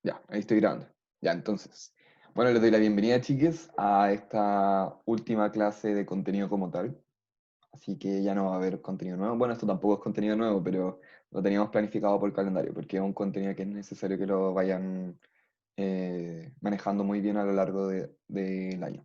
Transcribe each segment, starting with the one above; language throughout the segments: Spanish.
Ya, ahí estoy grabando. Ya, entonces. Bueno, les doy la bienvenida, chiques, a esta última clase de contenido como tal. Así que ya no va a haber contenido nuevo. Bueno, esto tampoco es contenido nuevo, pero lo teníamos planificado por calendario, porque es un contenido que es necesario que lo vayan manejando muy bien a lo largo del año.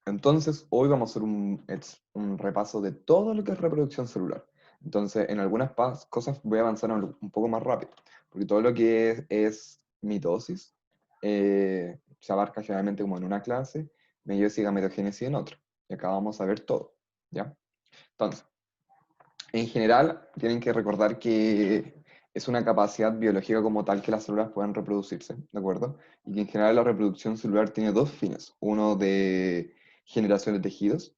Entonces, hoy vamos a hacer un repaso de todo lo que es reproducción celular. Entonces, en algunas cosas voy a avanzar un poco más rápido, porque todo lo que es mitosis se abarca generalmente como en una clase, meiosis y gametogénesis en otra. Y acá vamos a ver todo, ¿ya? Entonces, en general, tienen que recordar que es una capacidad biológica como tal que las células puedan reproducirse, ¿de acuerdo? Y que en general la reproducción celular tiene dos fines. Uno de generación de tejidos,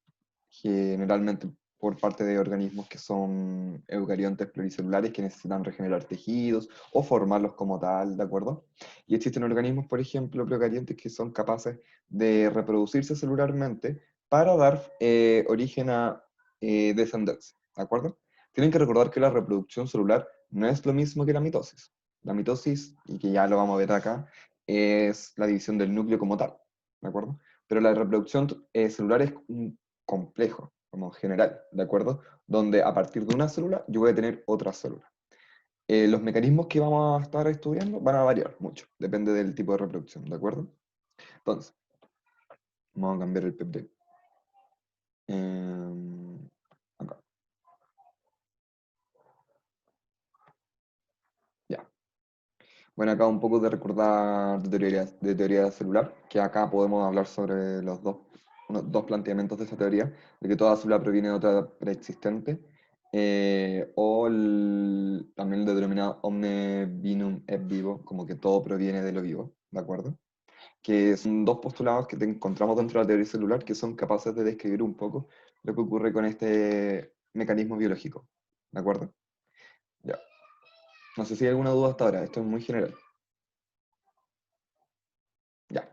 generalmente por parte de organismos que son eucariontes pluricelulares que necesitan regenerar tejidos o formarlos como tal, ¿de acuerdo? Y existen organismos, por ejemplo, procariontes que son capaces de reproducirse celularmente para dar origen a descendencia, ¿de acuerdo? Tienen que recordar que la reproducción celular no es lo mismo que la mitosis. La mitosis, y que ya lo vamos a ver acá, es la división del núcleo como tal, ¿de acuerdo? Pero la reproducción celular es un complejo, como general, ¿de acuerdo? Donde a partir de una célula yo voy a tener otra célula. Los mecanismos que vamos a estar estudiando van a variar mucho, depende del tipo de reproducción, ¿de acuerdo? Entonces, vamos a cambiar el PPT. Acá, ya. Bueno, acá un poco de recordar de teoría celular, que acá podemos hablar sobre unos dos planteamientos de esa teoría, de que toda célula proviene de otra preexistente, también el denominado omne vinum et vivo, como que todo proviene de lo vivo, ¿de acuerdo? Que son dos postulados que te encontramos dentro de la teoría celular que son capaces de describir un poco lo que ocurre con este mecanismo biológico, ¿de acuerdo? Ya. No sé si hay alguna duda hasta ahora, esto es muy general. Ya.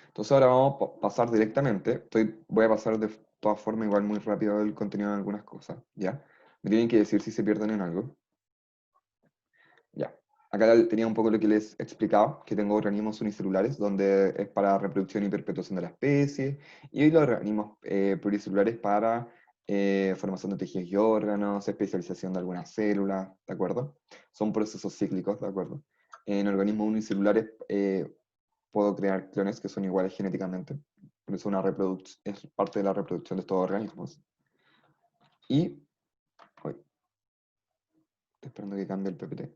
Entonces ahora vamos a pasar directamente. Voy a pasar de todas formas igual muy rápido el contenido de algunas cosas, ¿ya? Me tienen que decir si se pierden en algo. Ya. Acá tenía un poco lo que les explicaba, que tengo organismos unicelulares, donde es para reproducción y perpetuación de la especie, y los organismos pluricelulares para formación de tejidos y órganos, especialización de algunas células, ¿de acuerdo? Son procesos cíclicos, ¿de acuerdo? En organismos unicelulares puedo crear clones que son iguales genéticamente, por eso es parte de la reproducción de estos organismos. Y, uy, estoy esperando que cambie el PPT.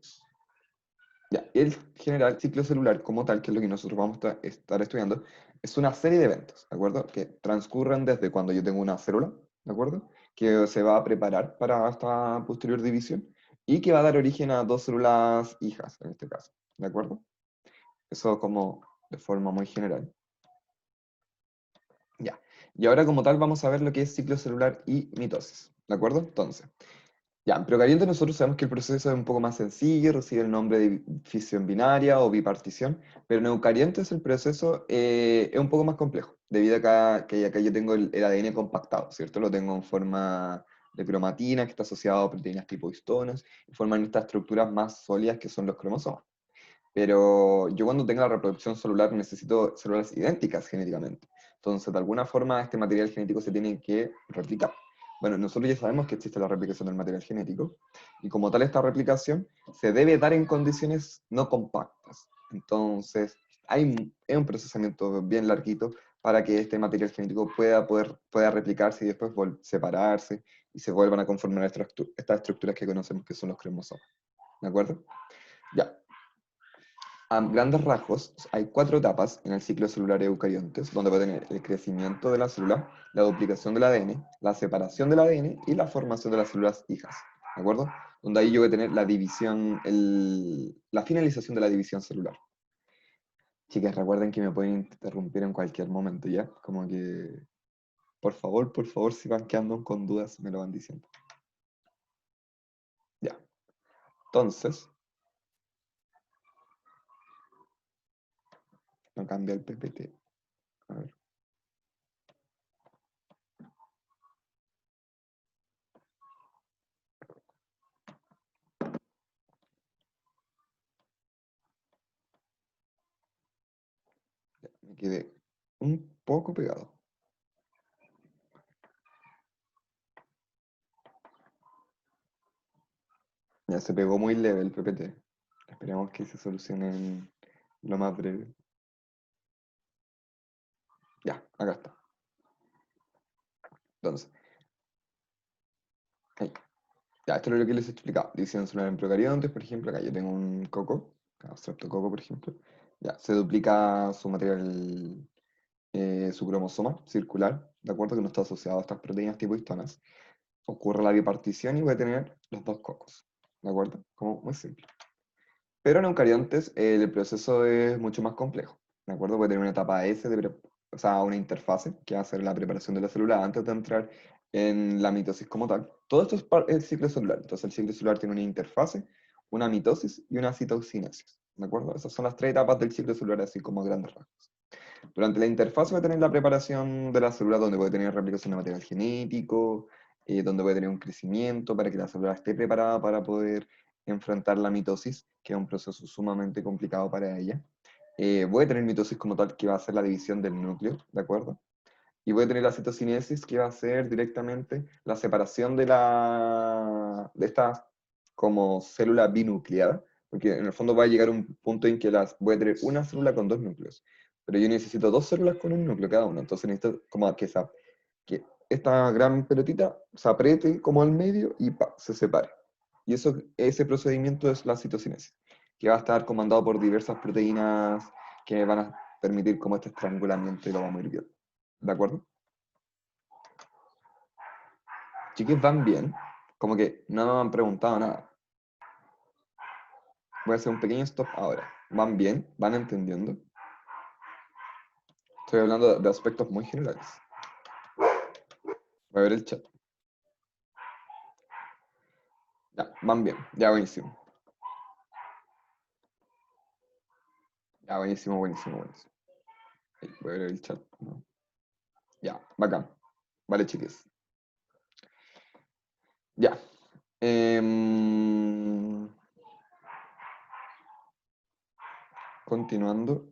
Ya, el general ciclo celular como tal, que es lo que nosotros vamos a estar estudiando, es una serie de eventos, ¿de acuerdo? Que transcurren desde cuando yo tengo una célula, ¿de acuerdo? Que se va a preparar para esta posterior división y que va a dar origen a dos células hijas, en este caso, ¿de acuerdo? Eso como de forma muy general. Ya. Y ahora como tal vamos a ver lo que es ciclo celular y mitosis, ¿de acuerdo? Entonces, ya, en procarionte nosotros sabemos que el proceso es un poco más sencillo, recibe el nombre de fisión binaria o bipartición, pero en eucariontes el proceso es un poco más complejo, debido a que acá yo tengo el ADN compactado, ¿cierto? Lo tengo en forma de cromatina, que está asociado a proteínas tipo histonas, y forman estas estructuras más sólidas que son los cromosomas. Pero yo cuando tenga la reproducción celular necesito células idénticas genéticamente. Entonces, de alguna forma, este material genético se tiene que replicar. Bueno, nosotros ya sabemos que existe la replicación del material genético, y como tal esta replicación se debe dar en condiciones no compactas. Entonces, es un procesamiento bien larguito para que este material genético pueda replicarse y después separarse y se vuelvan a conformar estas estructuras que conocemos que son los cromosomas. ¿De acuerdo? Ya. A grandes rasgos, hay cuatro etapas en el ciclo celular de eucariontes, donde va a tener el crecimiento de la célula, la duplicación del ADN, la separación del ADN y la formación de las células hijas, ¿de acuerdo? Donde ahí yo voy a tener la división, la finalización de la división celular. Chicas, recuerden que me pueden interrumpir en cualquier momento, ¿ya? Como que, por favor, si van quedando con dudas, me lo van diciendo. Ya. Entonces, no cambia el PPT. A ver. Me quedé un poco pegado. Ya se pegó muy leve el PPT. Esperemos que se solucione en lo más breve. Ya, acá está. Entonces, ahí. Ya, esto es lo que les he explicado. División celular en procariontes, por ejemplo, acá yo tengo un coco, abstracto coco, por ejemplo. Ya, se duplica su material, su cromosoma circular, ¿de acuerdo? Que no está asociado a estas proteínas tipo histonas. Ocurre la bipartición y voy a tener los dos cocos, ¿de acuerdo? Como muy simple. Pero en eucariontes el proceso es mucho más complejo, ¿de acuerdo? Puede tener una etapa S, o sea, una interfase, que va a ser la preparación de la célula antes de entrar en la mitosis como tal. Todo esto es el ciclo celular. Entonces el ciclo celular tiene una interfase, una mitosis y una citocinesis, ¿de acuerdo? Esas son las tres etapas del ciclo celular, así como a grandes rasgos. Durante la interfase va a tener la preparación de la célula, donde puede tener replicación de material genético, donde puede tener un crecimiento para que la célula esté preparada para poder enfrentar la mitosis, que es un proceso sumamente complicado para ella. Voy a tener mitosis como tal, que va a ser la división del núcleo, ¿de acuerdo? Y voy a tener la citocinesis, que va a ser directamente la separación de esta como célula binucleada, porque en el fondo va a llegar un punto en que voy a tener una célula con dos núcleos, pero yo necesito dos células con un núcleo cada una, entonces necesito como que esta gran pelotita se apriete como al medio y se separe. Y ese procedimiento es la citocinesis, que va a estar comandado por diversas proteínas que van a permitir como este estrangulamiento y lo vamos a ir viendo. ¿De acuerdo? Chiquis, van bien. Como que no me han preguntado nada. Voy a hacer un pequeño stop ahora. ¿Van bien? ¿Van entendiendo? Estoy hablando de aspectos muy generales. Voy a ver el chat. Ya, van bien. Ya, buenísimo. Ya, buenísimo, buenísimo, buenísimo. Ahí, voy a ver el chat. ¿No? Ya, bacán. Vale, chiquis. Ya. Em, Continuando.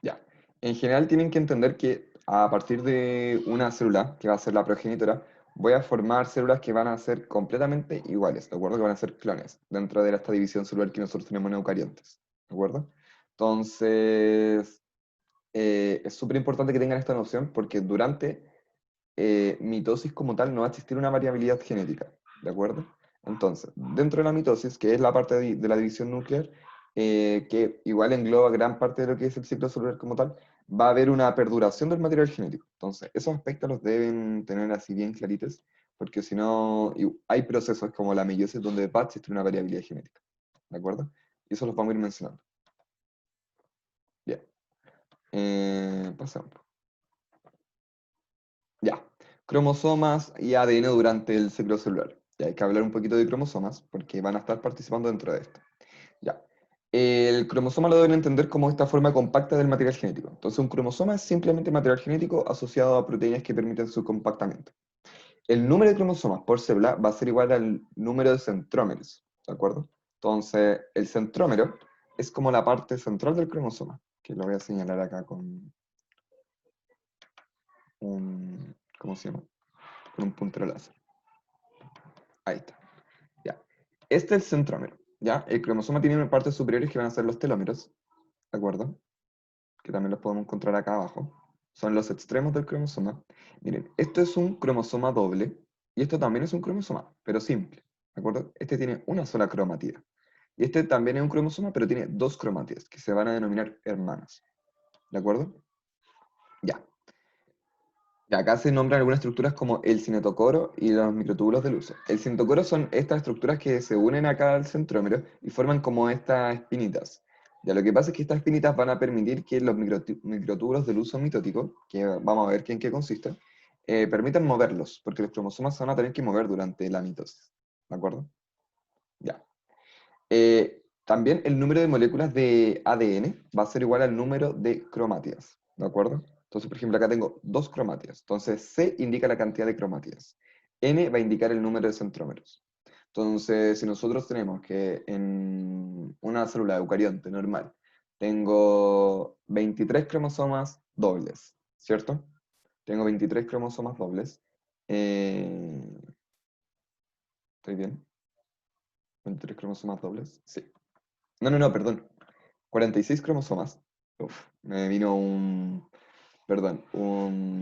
Ya. En general tienen que entender que a partir de una célula, que va a ser la progenitora, voy a formar células que van a ser completamente iguales, ¿de acuerdo? Que van a ser clones dentro de esta división celular que nosotros tenemos en eucariontes, ¿de acuerdo? Entonces, es súper importante que tengan esta noción porque durante mitosis como tal no va a existir una variabilidad genética, ¿de acuerdo? Entonces, dentro de la mitosis, que es la parte de la división nuclear, que igual engloba gran parte de lo que es el ciclo celular como tal, va a haber una perduración del material genético. Entonces, esos aspectos los deben tener así bien claritos, porque si no, hay procesos como la meiosis donde va a existir una variabilidad genética, ¿de acuerdo? Y eso los vamos a ir mencionando. Bien. Pasamos. Ya, cromosomas y ADN durante el ciclo celular. Ya hay que hablar un poquito de cromosomas porque van a estar participando dentro de esto. Ya. El cromosoma lo deben entender como esta forma compacta del material genético. Entonces, un cromosoma es simplemente material genético asociado a proteínas que permiten su compactamiento. El número de cromosomas por célula va a ser igual al número de centrómeros, ¿de acuerdo? Entonces, el centrómero es como la parte central del cromosoma, que lo voy a señalar acá con un, ¿cómo se llama? Con un puntero láser. Ahí está. Ya. Este es el centrómero, ¿ya? El cromosoma tiene partes superiores que van a ser los telómeros, ¿de acuerdo? Que también los podemos encontrar acá abajo. Son los extremos del cromosoma. Miren, esto es un cromosoma doble y esto también es un cromosoma, pero simple, ¿de acuerdo? Este tiene una sola cromatida. Y este también es un cromosoma, pero tiene dos cromátidas, que se van a denominar hermanas, ¿de acuerdo? Ya. Y acá se nombran algunas estructuras como el cinetocoro y los microtúbulos de luz. El cinetocoro son estas estructuras que se unen acá al centrómero y forman como estas espinitas. Ya lo que pasa es que estas espinitas van a permitir que los microtúbulos de luz mitóticos, que vamos a ver en qué consisten, permitan moverlos, porque los cromosomas se van a tener que mover durante la mitosis. ¿De acuerdo? Ya. También el número de moléculas de ADN va a ser igual al número de cromátidas, ¿de acuerdo? Entonces, por ejemplo, acá tengo dos cromátidas. Entonces, C indica la cantidad de cromátidas. N va a indicar el número de centrómeros. Entonces, si nosotros tenemos que en una célula eucarionte normal tengo 23 cromosomas dobles, ¿cierto? Tengo 23 cromosomas dobles. Eh, ¿Estoy bien? ¿23 cromosomas dobles? Sí. No, perdón. 46 cromosomas. Uf, me vino un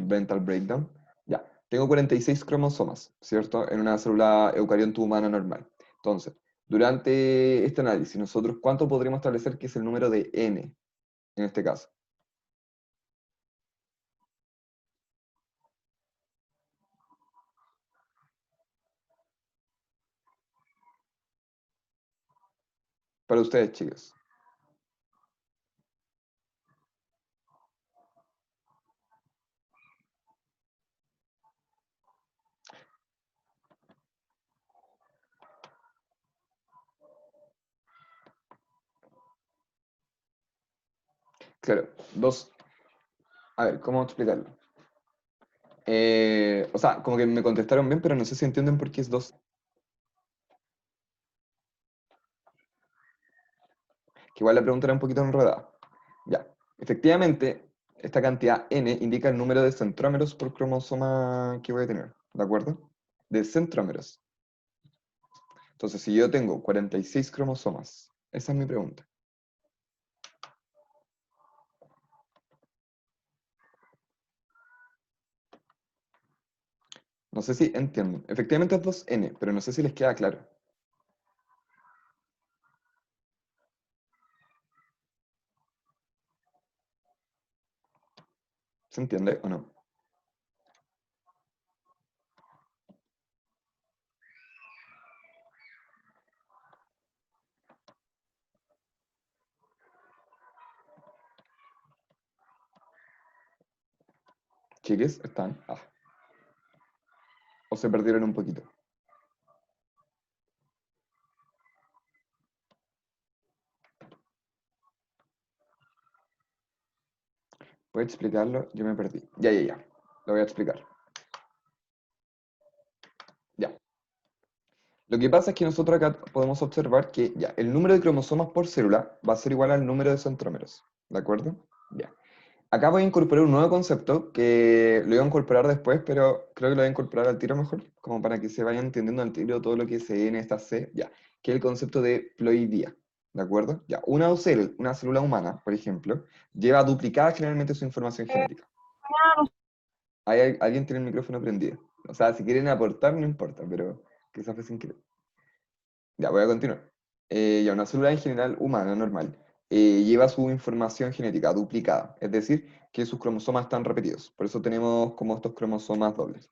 mental breakdown. Ya, tengo 46 cromosomas, ¿cierto? En una célula eucarionte humana normal. Entonces, durante este análisis, nosotros, ¿cuánto podríamos establecer que es el número de N en este caso? Para ustedes, chicos. Claro, dos. A ver, ¿cómo explicarlo? O sea, como que me contestaron bien, pero no sé si entienden por qué es dos. Que igual la pregunta era un poquito enredada. Ya, efectivamente, esta cantidad n indica el número de centrómeros por cromosoma que voy a tener, ¿de acuerdo? De centrómeros. Entonces, si yo tengo 46 cromosomas, esa es mi pregunta. No sé si entienden. Efectivamente es 2n, pero no sé si les queda claro. ¿Se entiende o no? Chiques, están. Ah, o se perdieron un poquito. ¿Puedo explicarlo? Yo me perdí. Ya. Lo voy a explicar. Ya. Lo que pasa es que nosotros acá podemos observar que ya, el número de cromosomas por célula va a ser igual al número de centrómeros. ¿De acuerdo? Ya. Acá voy a incorporar un nuevo concepto que lo iba a incorporar después, pero creo que lo voy a incorporar al tiro mejor, como para que se vayan entendiendo al tiro todo lo que se ve en esta C, ya, que es el concepto de ploidía. ¿De acuerdo? Ya, una célula humana, por ejemplo, lleva duplicada generalmente su información genética. Alguien tiene el micrófono prendido. O sea, si quieren aportar, no importa, pero quizás fue sin querer. Ya, voy a continuar. Ya, una célula en general humana normal lleva su información genética duplicada, es decir, que sus cromosomas están repetidos. Por eso tenemos como estos cromosomas dobles.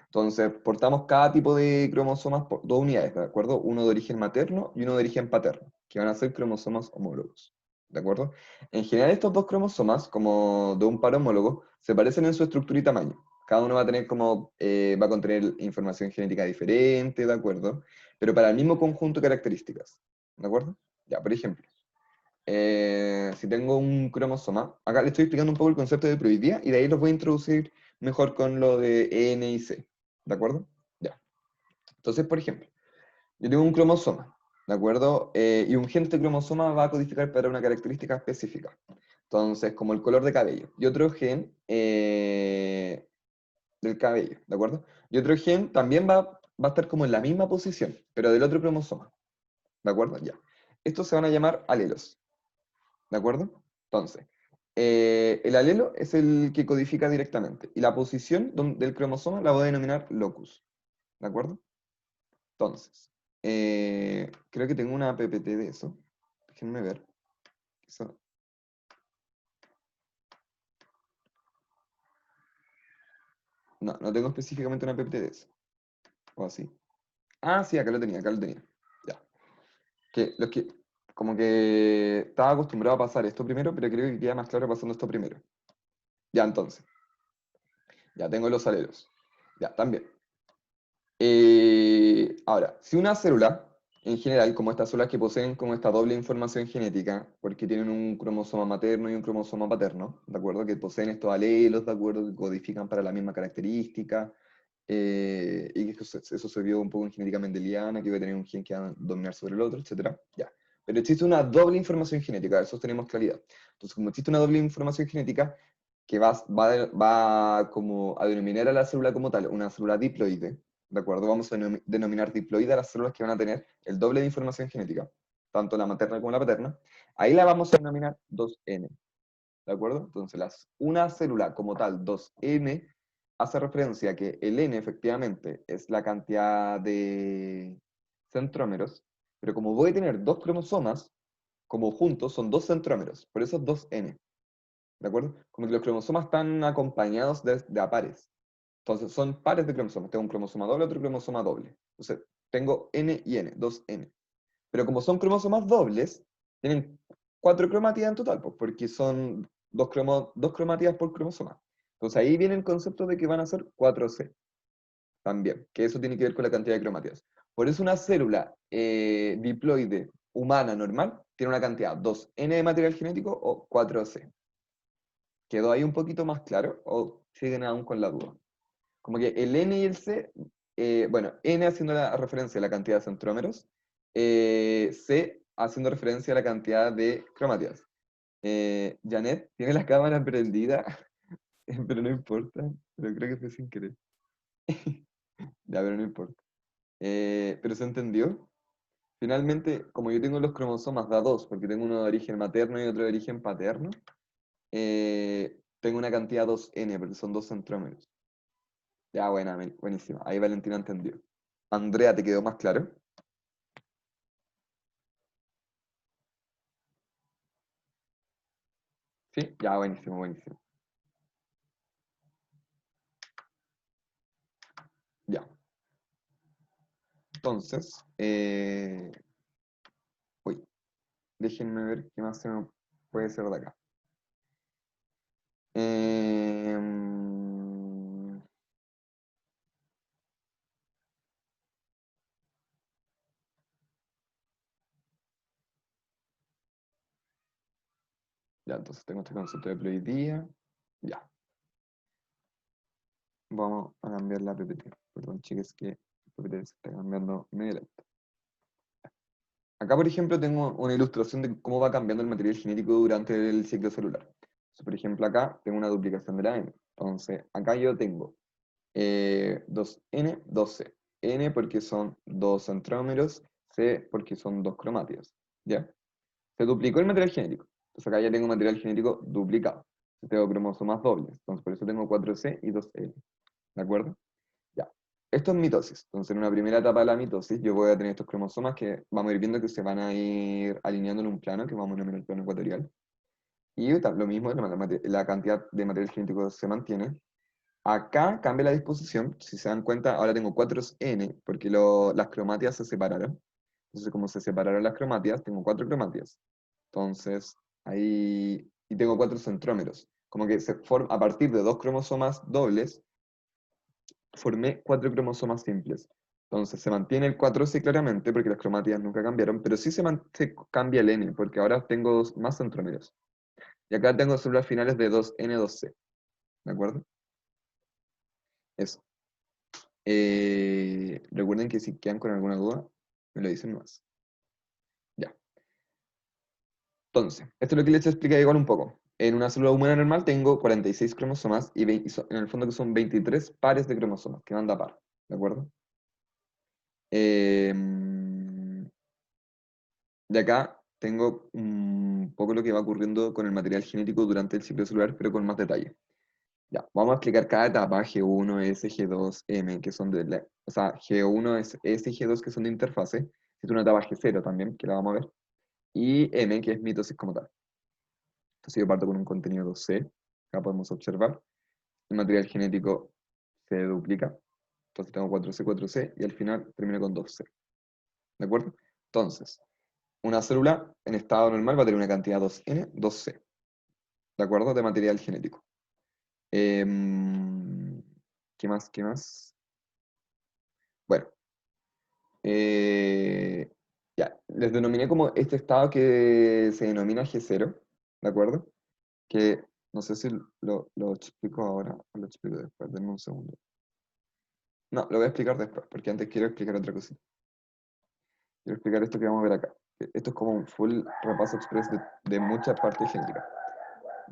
Entonces, portamos cada tipo de cromosomas por dos unidades, ¿de acuerdo? Uno de origen materno y uno de origen paterno, que van a ser cromosomas homólogos, ¿de acuerdo? En general, estos dos cromosomas, como de un par homólogo, se parecen en su estructura y tamaño. Cada uno va a tener como, va a contener información genética diferente, ¿de acuerdo? Pero para el mismo conjunto de características, ¿de acuerdo? Ya, por ejemplo, si tengo un cromosoma, acá le estoy explicando un poco el concepto de prohibida y de ahí los voy a introducir mejor con lo de N y C, ¿de acuerdo? Ya. Entonces, por ejemplo, yo tengo un cromosoma, ¿de acuerdo? Y un gen de este cromosoma va a codificar para una característica específica. Entonces, como el color de cabello. Y otro gen del cabello, ¿de acuerdo? Y otro gen también va a estar como en la misma posición, pero del otro cromosoma, ¿de acuerdo? Ya. Estos se van a llamar alelos. ¿De acuerdo? Entonces, el alelo es el que codifica directamente y la posición del cromosoma la voy a denominar locus. ¿De acuerdo? Entonces, creo que tengo una PPT de eso. Déjenme ver. Eso- no tengo específicamente una PPT de eso. O así. Ah, sí, acá lo tenía. Ya. Como que estaba acostumbrado a pasar esto primero, pero creo que queda más claro pasando esto primero. Ya, entonces. Ya tengo los alelos. Ya, también. Ahora, si una célula, en general, como estas células que poseen como esta doble información genética, porque tienen un cromosoma materno y un cromosoma paterno, ¿de acuerdo? Que poseen estos alelos, ¿de acuerdo? Que codifican para la misma característica, y que eso se vio un poco en genética mendeliana, que va a tener un gen que va a dominar sobre el otro, etcétera. Ya. pero existe una doble información genética, de eso tenemos claridad. Entonces, como existe una doble información genética, que va como a denominar a la célula como tal, una célula diploide, ¿de acuerdo? Vamos a denominar diploide a las células que van a tener el doble de información genética, tanto la materna como la paterna. Ahí la vamos a denominar 2N, ¿de acuerdo? Entonces, una célula como tal, 2N, hace referencia a que el N efectivamente es la cantidad de centrómeros, pero como voy a tener dos cromosomas, como juntos son dos centrómeros, por eso es 2N, ¿de acuerdo? Como que los cromosomas están acompañados de a pares. Entonces son pares de cromosomas. Tengo un cromosoma doble, otro cromosoma doble. Entonces tengo N y N, 2N. Pero como son cromosomas dobles, tienen cuatro cromátidas en total, pues, porque son dos cromátidas por cromosoma. Entonces ahí viene el concepto de que van a ser 4C también, que eso tiene que ver con la cantidad de cromátidas. Por eso una célula diploide humana normal tiene una cantidad 2N de material genético o 4C. ¿Quedó ahí un poquito más claro o siguen aún con la duda? Como que el N y el C, bueno, N haciendo la referencia a la cantidad de centrómeros, C haciendo referencia a la cantidad de cromátidas. Janet tiene la cámara prendida, pero no importa, pero creo que fue sin querer. Ya, pero no importa. Pero se entendió. Finalmente, como yo tengo los cromosomas da dos, porque tengo uno de origen materno y otro de origen paterno, tengo una cantidad 2N, porque son dos centrómeros. Ya, buena, buenísima. Ahí Valentina entendió. Andrea, ¿te quedó más claro? Sí, ya, buenísimo, buenísimo. Ya. Entonces, uy, déjenme ver qué más se me puede ser de acá. Em, ya, entonces tengo este concepto de ploidía. Ya, vamos a cambiar la PPT. Perdón, chicas, que la PPT se está cambiando medio lento. Acá, por ejemplo, tengo una ilustración de cómo va cambiando el material genético durante el ciclo celular. Entonces, por ejemplo, acá tengo una duplicación de la M. Entonces, acá yo tengo 2N, 2C. N porque son dos centrómeros, C porque son dos cromátidos. ¿Ya? Se duplicó el material genético. Entonces acá ya tengo material genético duplicado. Tengo cromosomas dobles. Entonces por eso tengo 4C y 2N. ¿De acuerdo? Ya. Esto es mitosis. Entonces en una primera etapa de la mitosis yo voy a tener estos cromosomas que vamos a ir viendo que se van a ir alineando en un plano, que vamos a denominar el plano ecuatorial. Y lo mismo, la cantidad de material genético se mantiene. Acá cambia la disposición. Si se dan cuenta, ahora tengo 4N porque las cromátidas se separaron. Entonces, como se separaron las cromátidas, tengo cuatro cromátidas. Entonces, ahí. Y tengo cuatro centrómeros. Como que se forma, a partir de dos cromosomas dobles, formé cuatro cromosomas simples. Entonces, se mantiene el 4C claramente, porque las cromátidas nunca cambiaron, pero sí se cambia el N, porque ahora tengo más centrómeros. Y acá tengo células finales de 2N2C. ¿De acuerdo? Eso. Recuerden que si quedan con alguna duda, me lo dicen más. Ya. Entonces, esto es lo que les expliqué igual un poco. En una célula humana normal tengo 46 cromosomas y, en el fondo que son 23 pares de cromosomas que van de a par. ¿De acuerdo? De acá tengo un poco lo que va ocurriendo con el material genético durante el ciclo celular, pero con más detalle. Ya, vamos a explicar cada etapa, G1, S, G2, M, que son o sea, G1 es S y G2 que son de interfase. Es una etapa G0 también, que la vamos a ver. Y M, que es mitosis como tal. Entonces yo parto con un contenido C, acá podemos observar. El material genético se duplica, entonces tengo 4C, 4C, y al final termino con 2C. ¿De acuerdo? Entonces, una célula en estado normal va a tener una cantidad 2N, 2C. ¿De acuerdo? De material genético. Em, ¿Qué más? ¿Qué más? Bueno, ya, les denominé como este estado que se denomina G0, ¿de acuerdo? Que no sé si lo explico ahora o lo explico después, denme un segundo. No, lo voy a explicar después, porque antes quiero explicar otra cosita. Quiero explicar esto que vamos a ver acá. Esto es como un full repaso express de muchas partes genéticas.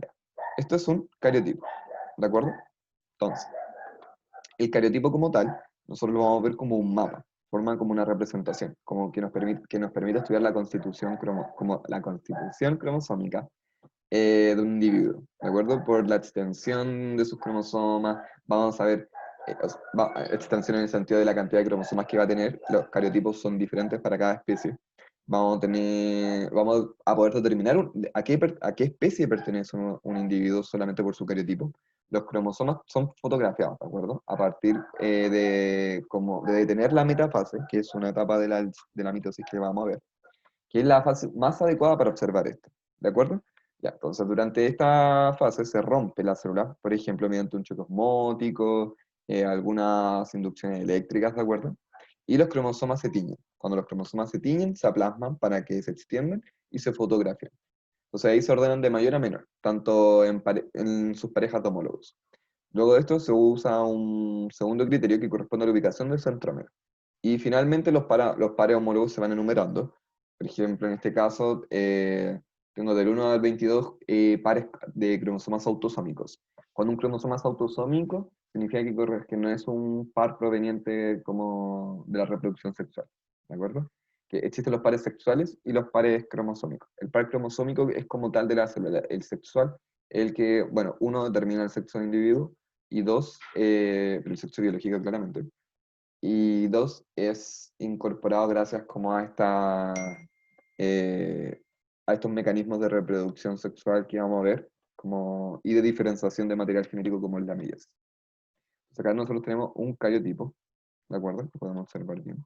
Ya. Esto es un cariotipo, ¿de acuerdo? Entonces, el cariotipo como tal, nosotros lo vamos a ver como un mapa, forma como una representación, como que nos permite estudiar la constitución, como la constitución cromosómica de un individuo, ¿de acuerdo? Por la extensión de sus cromosomas, vamos a ver extensión en el sentido de la cantidad de cromosomas que va a tener, los cariotipos son diferentes para cada especie. Vamos a poder determinar a qué especie pertenece un individuo solamente por su cariotipo. Los cromosomas son fotografiados, ¿de acuerdo? A partir de detener la metafase, que es una etapa de la mitosis que vamos a ver, que es la fase más adecuada para observar esto, ¿de acuerdo? Ya, entonces durante esta fase se rompe la célula, por ejemplo, mediante un choque osmótico, algunas inducciones eléctricas, ¿de acuerdo? Y los cromosomas se tiñen. Cuando los cromosomas se tiñen, se aplasman para que se extiendan y se fotografían. Entonces ahí se ordenan de mayor a menor, tanto en sus parejas de homólogos. Luego de esto se usa un segundo criterio que corresponde a la ubicación del centrómero. Y finalmente los pares homólogos se van enumerando. Por ejemplo, en este caso, tengo del 1 al 22 pares de cromosomas autosómicos. Cuando un cromosoma es autosómico, significa que no es un par proveniente como de la reproducción sexual. ¿De acuerdo? Que existen los pares sexuales y los pares cromosómicos. El par cromosómico es como tal de la célula. El sexual, el que, bueno, uno determina el sexo del individuo y dos, pero el sexo biológico claramente, y dos, es incorporado gracias como eh, a estos mecanismos de reproducción sexual que vamos a ver, como, y de diferenciación de material genético como es la meiosis. Entonces acá nosotros tenemos un cariotipo, ¿de acuerdo? Que podemos observar bien.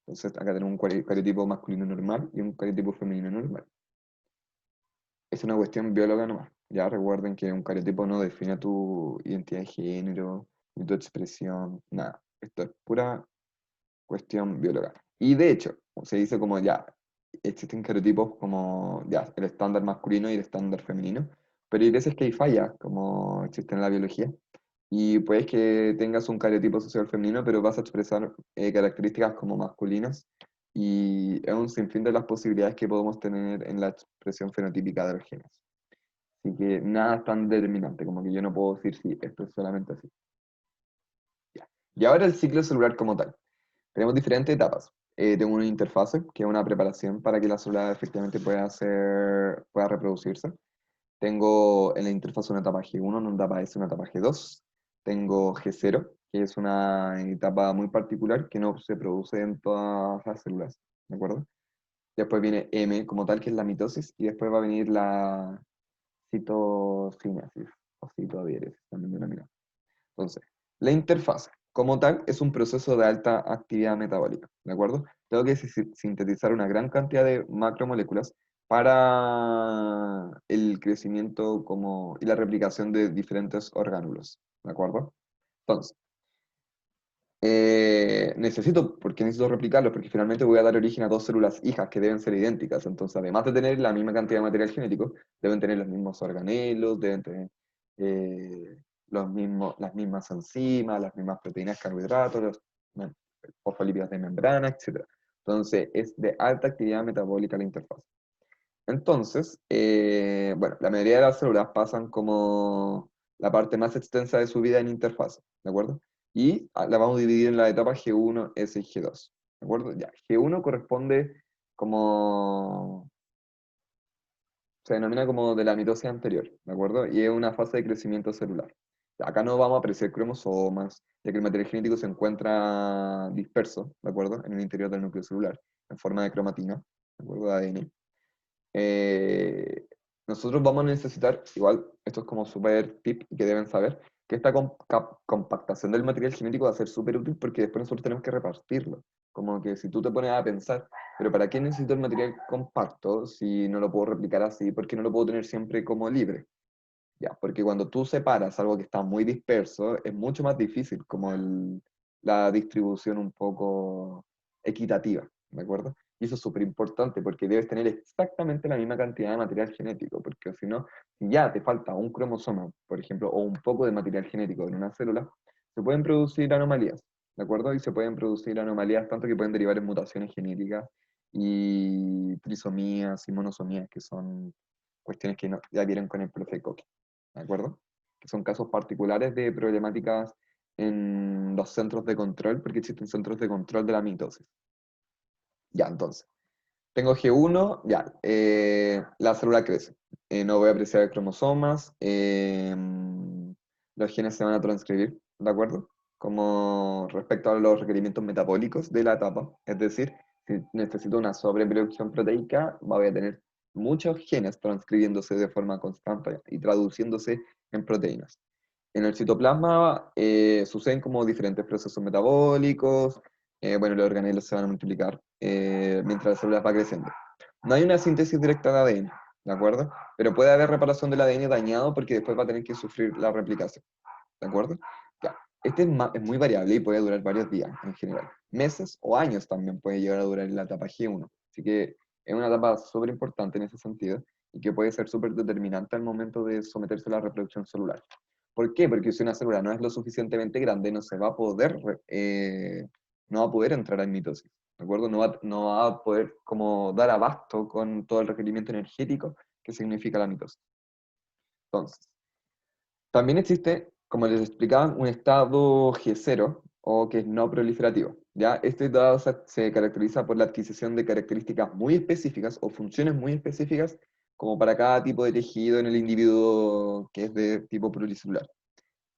Entonces acá tenemos un cariotipo masculino normal y un cariotipo femenino normal. Es una cuestión bióloga nomás. Ya recuerden que un cariotipo no define tu identidad de género, ni tu expresión, nada. Esto es pura cuestión bióloga. Y de hecho, se dice como ya, existen carotipos como ya, el estándar masculino y el estándar femenino, pero hay veces que hay fallas, como existe en la biología, y puedes que tengas un cariotipo social femenino, pero vas a expresar características como masculinas, y es un sinfín de las posibilidades que podemos tener en la expresión fenotípica de los genes. Así que nada es tan determinante, como que yo no puedo decir si esto es solamente así. Ya. Y ahora el ciclo celular como tal. Tenemos diferentes etapas. Tengo una interfase, que es una preparación para que la célula efectivamente pueda reproducirse. Tengo en la interfase una etapa G1, una etapa S, una etapa G2. Tengo G0, que es una etapa muy particular que no se produce en todas las células, ¿de acuerdo? Después viene M como tal, que es la mitosis, y después va a venir la citocinesis, o citodiéresis, también denominada. Entonces, la interfase, como tal, es un proceso de alta actividad metabólica, ¿de acuerdo? Tengo que sintetizar una gran cantidad de macromoléculas para el crecimiento y la replicación de diferentes orgánulos, ¿de acuerdo? Entonces, ¿por qué necesito replicarlos? Porque finalmente voy a dar origen a dos células hijas que deben ser idénticas. Entonces, además de tener la misma cantidad de material genético, deben tener los mismos organelos, deben tener eh, las mismas enzimas, las mismas proteínas, carbohidratos, bueno, fosfolípidos de membrana, etc. Entonces, es de alta actividad metabólica la interfaz. Entonces, bueno, la mayoría de las células pasan como la parte más extensa de su vida en interfaz, ¿de acuerdo? Y la vamos a dividir en la etapa G1, S y G2, ¿de acuerdo? Ya, G1 corresponde como, se denomina como de la mitosis anterior, ¿de acuerdo? Y es una fase de crecimiento celular. Acá no vamos a apreciar cromosomas, ya que el material genético se encuentra disperso, ¿de acuerdo? En el interior del núcleo celular, en forma de cromatina, ¿de acuerdo? De ADN. eh, Nosotros vamos a necesitar, igual, esto es como súper tip que deben saber, que esta compactación del material genético va a ser súper útil porque después nosotros tenemos que repartirlo. Como que si tú te pones a pensar, pero ¿para qué necesito el material compacto si no lo puedo replicar así? ¿Por qué no lo puedo tener siempre como libre? Ya, porque cuando tú separas algo que está muy disperso, es mucho más difícil como la distribución un poco equitativa, ¿de acuerdo? Y eso es súper importante porque debes tener exactamente la misma cantidad de material genético, porque si no, si ya te falta un cromosoma, por ejemplo, o un poco de material genético en una célula, se pueden producir anomalías, ¿de acuerdo? Y se pueden producir anomalías tanto que pueden derivar en mutaciones genéticas y trisomías y monosomías, que son cuestiones que ya vieron con el profe Coque, ¿de acuerdo? Que son casos particulares de problemáticas en los centros de control, porque existen centros de control de la mitosis. Ya, entonces, tengo G1, ya, la célula crece. No voy a apreciar cromosomas, los genes se van a transcribir, ¿de acuerdo? Como respecto a los requerimientos metabólicos de la etapa, es decir, si necesito una sobreproducción proteica, voy a tener muchos genes transcribiéndose de forma constante y traduciéndose en proteínas. En el citoplasma suceden como diferentes procesos metabólicos, bueno, los organelos se van a multiplicar mientras la célula va creciendo. No hay una síntesis directa de ADN, ¿de acuerdo? Pero puede haber reparación del ADN dañado porque después va a tener que sufrir la replicación, ¿de acuerdo? Ya. Este es muy variable y puede durar varios días en general. Meses o años también puede llegar a durar en la etapa G1. Así que es una etapa súper importante en ese sentido y que puede ser súper determinante al momento de someterse a la reproducción celular. ¿Por qué? Porque si una célula no es lo suficientemente grande, no se va a poder, no va a poder entrar en mitosis, ¿de acuerdo? No va a poder como dar abasto con todo el requerimiento energético que significa la mitosis. Entonces, también existe, como les explicaba, un estado G0 o que es no proliferativo. ¿Ya? Este estado se caracteriza por la adquisición de características muy específicas o funciones muy específicas como para cada tipo de tejido en el individuo que es de tipo pluricelular.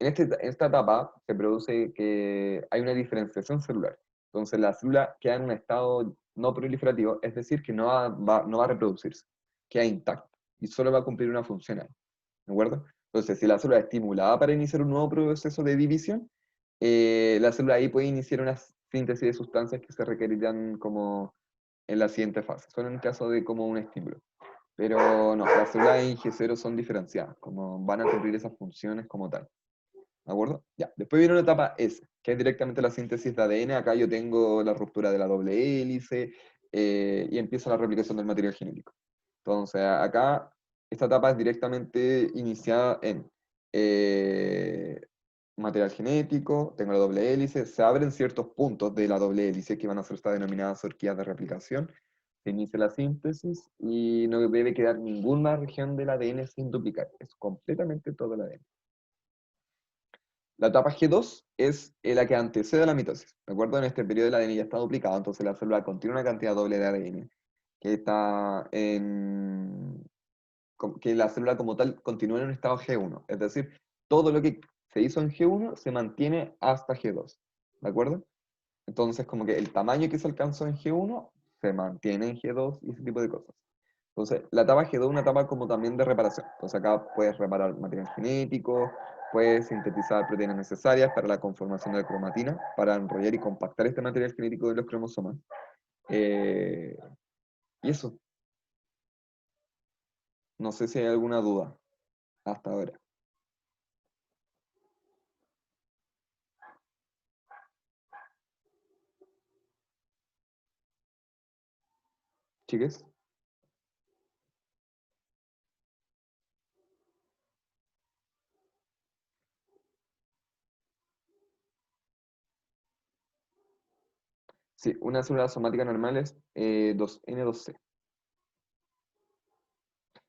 En esta etapa se produce que hay una diferenciación celular. Entonces la célula queda en un estado no proliferativo, es decir, que no va a reproducirse, queda intacta y solo va a cumplir una función ahí. ¿De acuerdo? Entonces, si la célula es estimulada para iniciar un nuevo proceso de división, la célula ahí puede iniciar una síntesis de sustancias que se requerirán como en la siguiente fase, solo en el caso de como un estímulo. Pero no, las células en G0 son diferenciadas, como van a cumplir esas funciones como tal. ¿De acuerdo? Ya. Después viene una etapa S, que es directamente la síntesis de ADN. Acá yo tengo la ruptura de la doble hélice y empieza la replicación del material genético. Entonces, acá esta etapa es directamente iniciada en eh, material genético, tengo la doble hélice, se abren ciertos puntos de la doble hélice que van a ser estas denominadas horquillas de replicación, se inicia la síntesis y no debe quedar ninguna región del ADN sin duplicar, es completamente todo el ADN. La etapa G2 es la que antecede a la mitosis. ¿De acuerdo? En este periodo el ADN ya está duplicado, entonces la célula contiene una cantidad doble de ADN que está en, que la célula como tal continúa en un estado G1. Es decir, todo lo que se hizo en G1 se mantiene hasta G2. ¿De acuerdo? Entonces, como que el tamaño que se alcanzó en G1 se mantiene en G2 y ese tipo de cosas. Entonces, la etapa G2 es una etapa como también de reparación. Entonces, acá puedes reparar material genético, puedes sintetizar proteínas necesarias para la conformación de la cromatina, para enrollar y compactar este material genético de los cromosomas. Eh, y eso, no sé si hay alguna duda hasta ahora. ¿Chiques? Sí, una célula somática normal es 2N2C.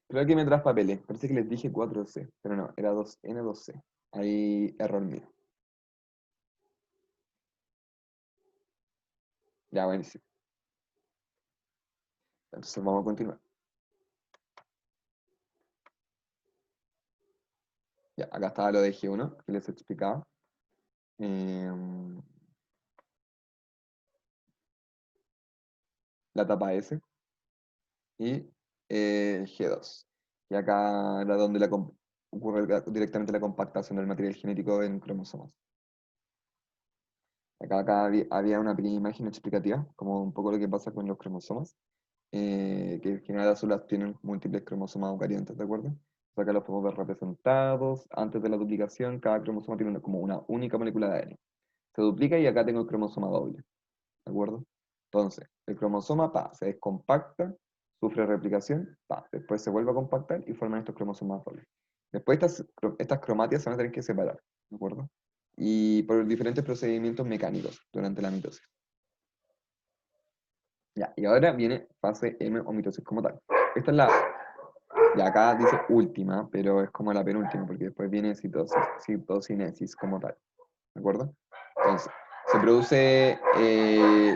Creo que me traspapelé. Parece que les dije 4C, pero no, era 2N2C. Ahí, error mío. Ya, buenísimo. Entonces vamos a continuar. Ya, acá estaba lo de G1, que les explicaba. Em, la etapa S y G2. Y acá era donde ocurre directamente la compactación del material genético en cromosomas. Acá había una pequeña imagen explicativa, como un poco lo que pasa con los cromosomas, que en general las células tienen múltiples cromosomas eucariontes, ¿de acuerdo? Acá los podemos ver representados. Antes de la duplicación, cada cromosoma tiene como una única molécula de ADN. Se duplica y acá tengo el cromosoma doble, ¿de acuerdo? Entonces, el cromosoma se descompacta, sufre replicación, después se vuelve a compactar y forman estos cromosomas dobles. Después estas cromátidas se van a tener que separar, ¿de acuerdo? Y por diferentes procedimientos mecánicos durante la mitosis. Ya, y ahora viene fase M o mitosis como tal. Esta es la, ya acá dice última, pero es como la penúltima, porque después viene citocinesis como tal. ¿De acuerdo? Entonces, se produce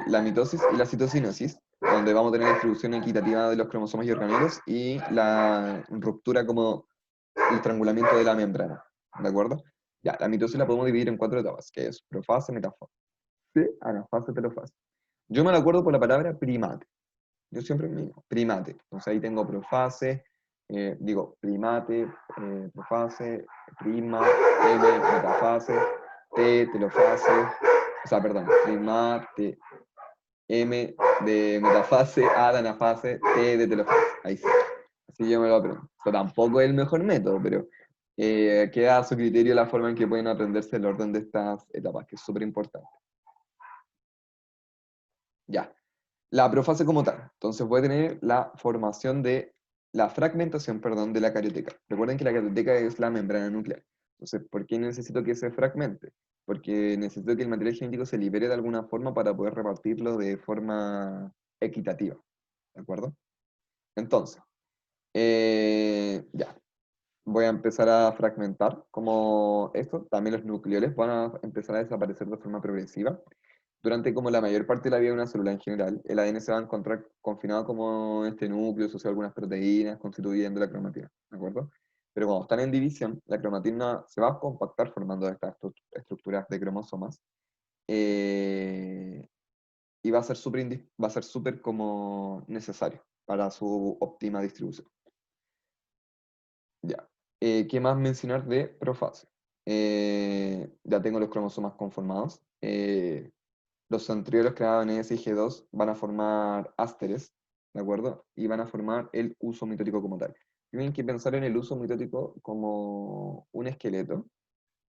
la mitosis y la citocinesis, donde vamos a tener la distribución equitativa de los cromosomas y organelos y la ruptura como el estrangulamiento de la membrana. ¿De acuerdo? Ya, la mitosis la podemos dividir en 4 etapas, que es profase, metafase, anafase, telofase. Yo me la acuerdo por la palabra primate. Yo siempre me digo primate. Entonces ahí tengo profase, digo primate, profase, prima, M, metafase, T, telofase, o sea, perdón, primate, M de metafase, A de anafase, T de telofase. Ahí sí. Así yo me lo aprendo. O sea, tampoco es el mejor método, pero queda a su criterio la forma en que pueden aprenderse el orden de estas etapas, que es súper importante. Ya. La profase como tal. Entonces voy a tener la formación de la fragmentación, perdón, de la carioteca. Recuerden que la carioteca es la membrana nuclear. Entonces, ¿por qué necesito que se fragmente? Porque necesito que el material genético se libere de alguna forma para poder repartirlo de forma equitativa. ¿De acuerdo? Entonces, ya, voy a empezar a fragmentar como esto. También los nucleoles van a empezar a desaparecer de forma progresiva. Durante como la mayor parte de la vida de una célula en general, el ADN se va a encontrar confinado como en este núcleo, asociado a algunas proteínas, constituyendo la cromatina, ¿de acuerdo? Pero cuando están en división, la cromatina se va a compactar formando estas estructuras de cromosomas, eh, y va a ser súper como necesario para su óptima distribución. Ya. ¿Qué más mencionar de profase? Ya tengo los cromosomas conformados. Los centriolos creados en ESIG2 van a formar ásteres, ¿de acuerdo? Y van a formar el uso mitótico como tal. Tienen que pensar en el uso mitótico como un esqueleto,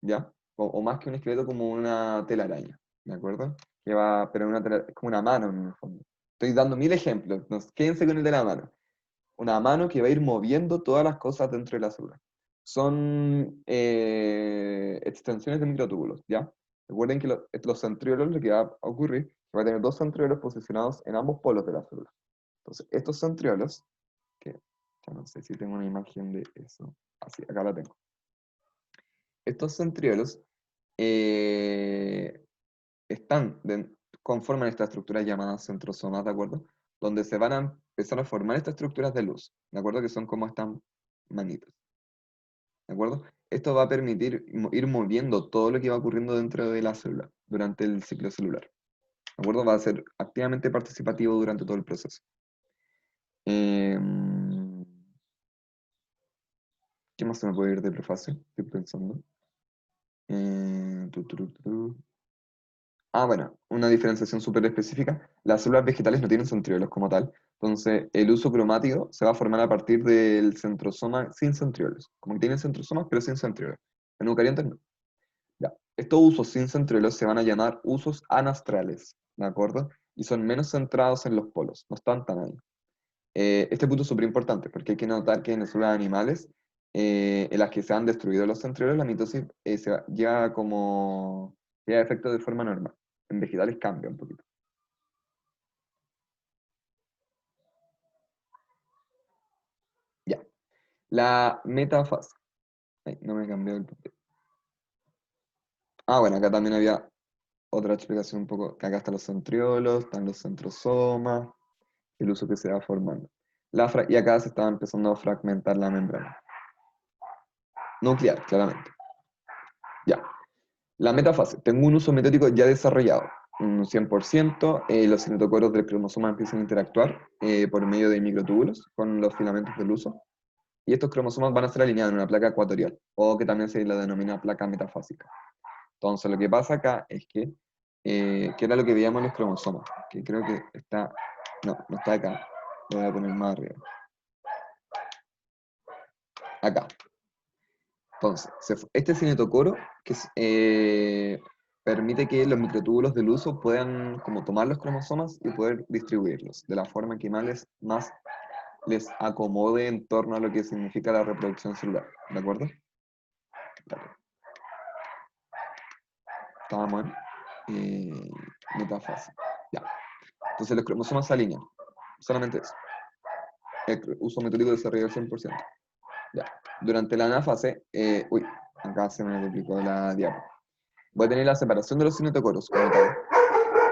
¿ya? O más que un esqueleto, como una telaraña, ¿de acuerdo? Que va, pero es como una mano en el fondo. Estoy dando 1000 ejemplos, quédense con el de la mano. Una mano que va a ir moviendo todas las cosas dentro de la célula. Son extensiones de microtúbulos, ¿ya? Recuerden que los centriolos, lo que va a ocurrir, es que va a tener dos centriolos posicionados en ambos polos de la célula. Entonces, estos centriolos, que ya no sé si tengo una imagen de eso, así, acá la tengo. Estos centriolos eh, conforman esta estructura llamada centrosomas, ¿de acuerdo? Donde se van a empezar a formar estas estructuras de luz, ¿de acuerdo? Que son como estas manitas, ¿de acuerdo? Esto va a permitir ir moviendo todo lo que va ocurriendo dentro de la célula durante el ciclo celular, ¿de acuerdo? Va a ser activamente participativo durante todo el proceso. Em, ¿Qué más se me puede ir de prefacio? Estoy pensando. Eh, tu, tu, tu, tu. Bueno, una diferenciación súper específica. Las células vegetales no tienen centriolos como tal. Entonces, el uso cromátido se va a formar a partir del centrosoma sin centriolos. Como que tienen centrosomas, pero sin centriolos. En eucariontes no. Ya. Estos usos sin centriolos se van a llamar usos anastrales, ¿de acuerdo? Y son menos centrados en los polos, no están tan ahí. Este punto es súper importante porque hay que notar que en las células animales, en las que se han destruido los centriolos, la mitosis llega como llega a efecto de forma normal. En vegetales cambia un poquito. Ya. La metafase. Ay, no me cambió el papel. Bueno, acá también había otra explicación un poco, que acá están los centriolos, están los centrosomas, el uso que se va formando. Y acá se estaba empezando a fragmentar la membrana. Nuclear, claramente. Ya. La metafase. Tengo un uso metódico ya desarrollado. Un 100%. Los cinetocoros del cromosoma empiezan a interactuar por medio de microtúbulos con los filamentos del uso. Y estos cromosomas van a ser alineados en una placa ecuatorial, o que también se le denomina placa metafásica. Entonces, lo que pasa acá es que era lo que veíamos en los cromosomas, que creo que está, no está acá, lo voy a poner más arriba. Acá. Entonces, este cinetocoro permite que los microtúbulos del uso puedan como tomar los cromosomas y poder distribuirlos de la forma que más les acomode en torno a lo que significa la reproducción celular. ¿De acuerdo? Dale. Estábamos en metafase. Ya. Entonces los cromosomas se alinean. Solamente eso. El uso metódico desarrolla el 100%. Ya. Durante la anáfase, uy, acá se me duplicó la diapo. Voy a tener la separación de los cinetocoros, como tal.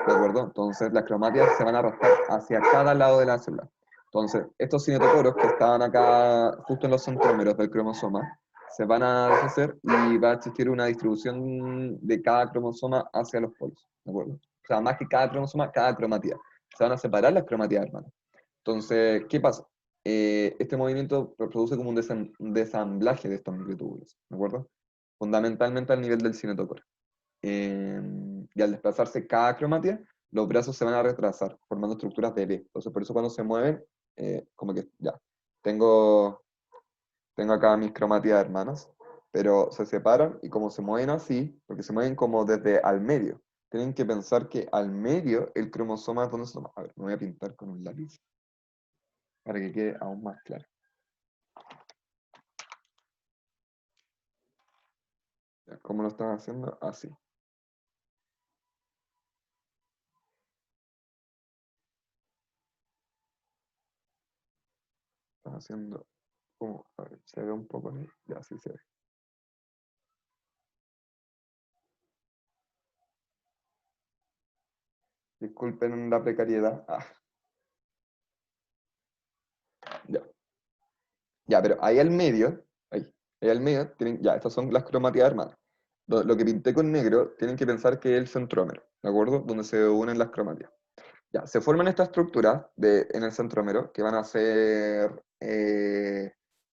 ¿De acuerdo? Entonces las cromátidas se van a arrastrar hacia cada lado de la célula. Entonces, estos cinetocoros que estaban acá justo en los centrómeros del cromosoma, se van a deshacer y va a existir una distribución de cada cromosoma hacia los polos. ¿De acuerdo? O sea, más que cada cromosoma, cada cromatida. Se van a separar las cromatías, hermano. Entonces, ¿qué pasa? Este movimiento produce como un desamblaje de estos microtúbulos, ¿de acuerdo? Fundamentalmente al nivel del cinetocoro. Y al desplazarse cada cromatida, los brazos se van a retrasar, formando estructuras de V. Entonces, por eso cuando se mueven, como que ya, tengo, tengo acá mis cromátidas hermanas, pero se separan y como se mueven así, porque se mueven como desde al medio, tienen que pensar que al medio el cromosoma es donde se toma. A ver, me voy a pintar con un lápiz para que quede aún más claro. ¿Cómo lo están haciendo? Así. Están haciendo como, a ver, se ve un poco ahí, ya sí se ve. Disculpen la precariedad. Ah, ya. Ya, pero ahí al medio, ya, estas son las cromátidas hermanas. Lo que pinté con negro, tienen que pensar que es el centrómero, ¿de acuerdo? Donde se unen las cromátidas. Ya, se forman estas estructuras en el centrómero que van a ser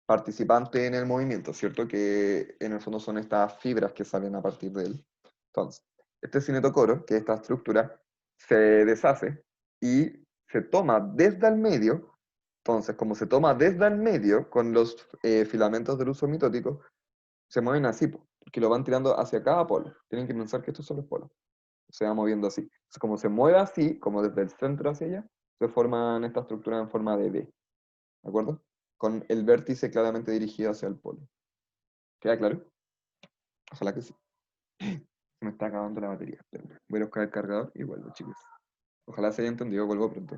participantes en el movimiento, ¿cierto? Que en el fondo son estas fibras que salen a partir de él. Entonces, este cinetocoro, que es esta estructura, se deshace y se toma desde el medio. Entonces, como se toma desde el medio con los filamentos del uso mitótico, se mueven así, porque lo van tirando hacia cada polo. Tienen que pensar que estos son los polos. Se va moviendo así. Entonces, como se mueve así, como desde el centro hacia allá, se forman estas estructuras en forma de V. ¿De acuerdo? Con el vértice claramente dirigido hacia el polo. ¿Queda claro? Ojalá que sí. Se me está acabando la batería. Espérenme. Voy a buscar el cargador y vuelvo, chicos. Ojalá se haya entendido. Vuelvo pronto.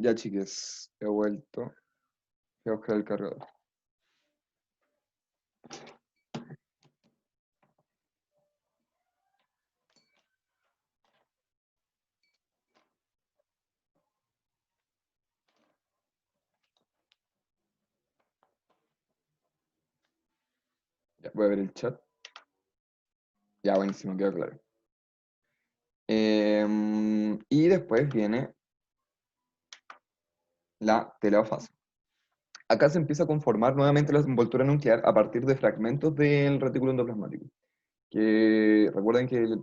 Ya, chicos. He vuelto. Voy a buscar el cargador. Ya, voy a ver el chat. Ya, buenísimo, quedó claro. Y después viene la telofase. Acá se empieza a conformar nuevamente la envoltura nuclear a partir de fragmentos del retículo endoplasmático. Que recuerden que,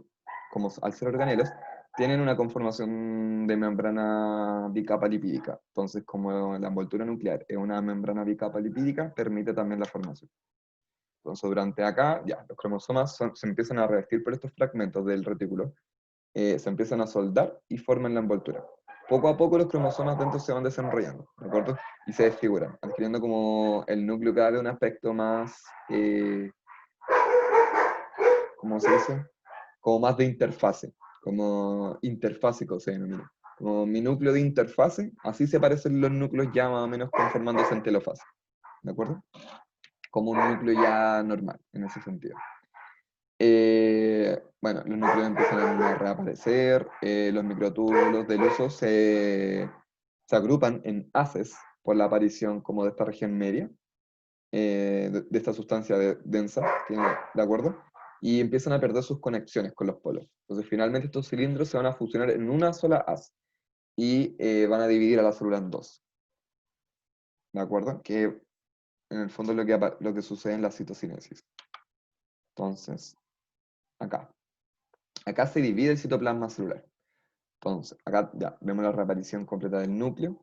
como al ser organelos, tienen una conformación de membrana bicapa lipídica. Entonces, como la envoltura nuclear es una membrana bicapa lipídica, permite también la formación. Entonces, durante acá, ya, los cromosomas se empiezan a revestir por estos fragmentos del retículo, se empiezan a soldar y forman la envoltura. Poco a poco los cromosomas dentro se van desarrollando, ¿de acuerdo? Y se desfiguran, adquiriendo como el núcleo cada vez un aspecto más, ¿cómo se dice? Como más de interfase, como interfásico se denomina. Como mi núcleo de interfase, así se parecen los núcleos ya más o menos conformándose en telofase, ¿de acuerdo? Como un núcleo ya normal, en ese sentido. Bueno, los núcleos empiezan a reaparecer, los microtúbulos del uso se agrupan en haces por la aparición como de esta región media, de esta sustancia densa, ¿de acuerdo? Y empiezan a perder sus conexiones con los polos. Entonces, finalmente estos cilindros se van a fusionar en una sola haz y van a dividir a la célula en dos, ¿de acuerdo? Que en el fondo es lo que sucede en la citocinesis. Entonces, acá. Acá se divide el citoplasma celular. Entonces, acá ya vemos la reaparición completa del núcleo.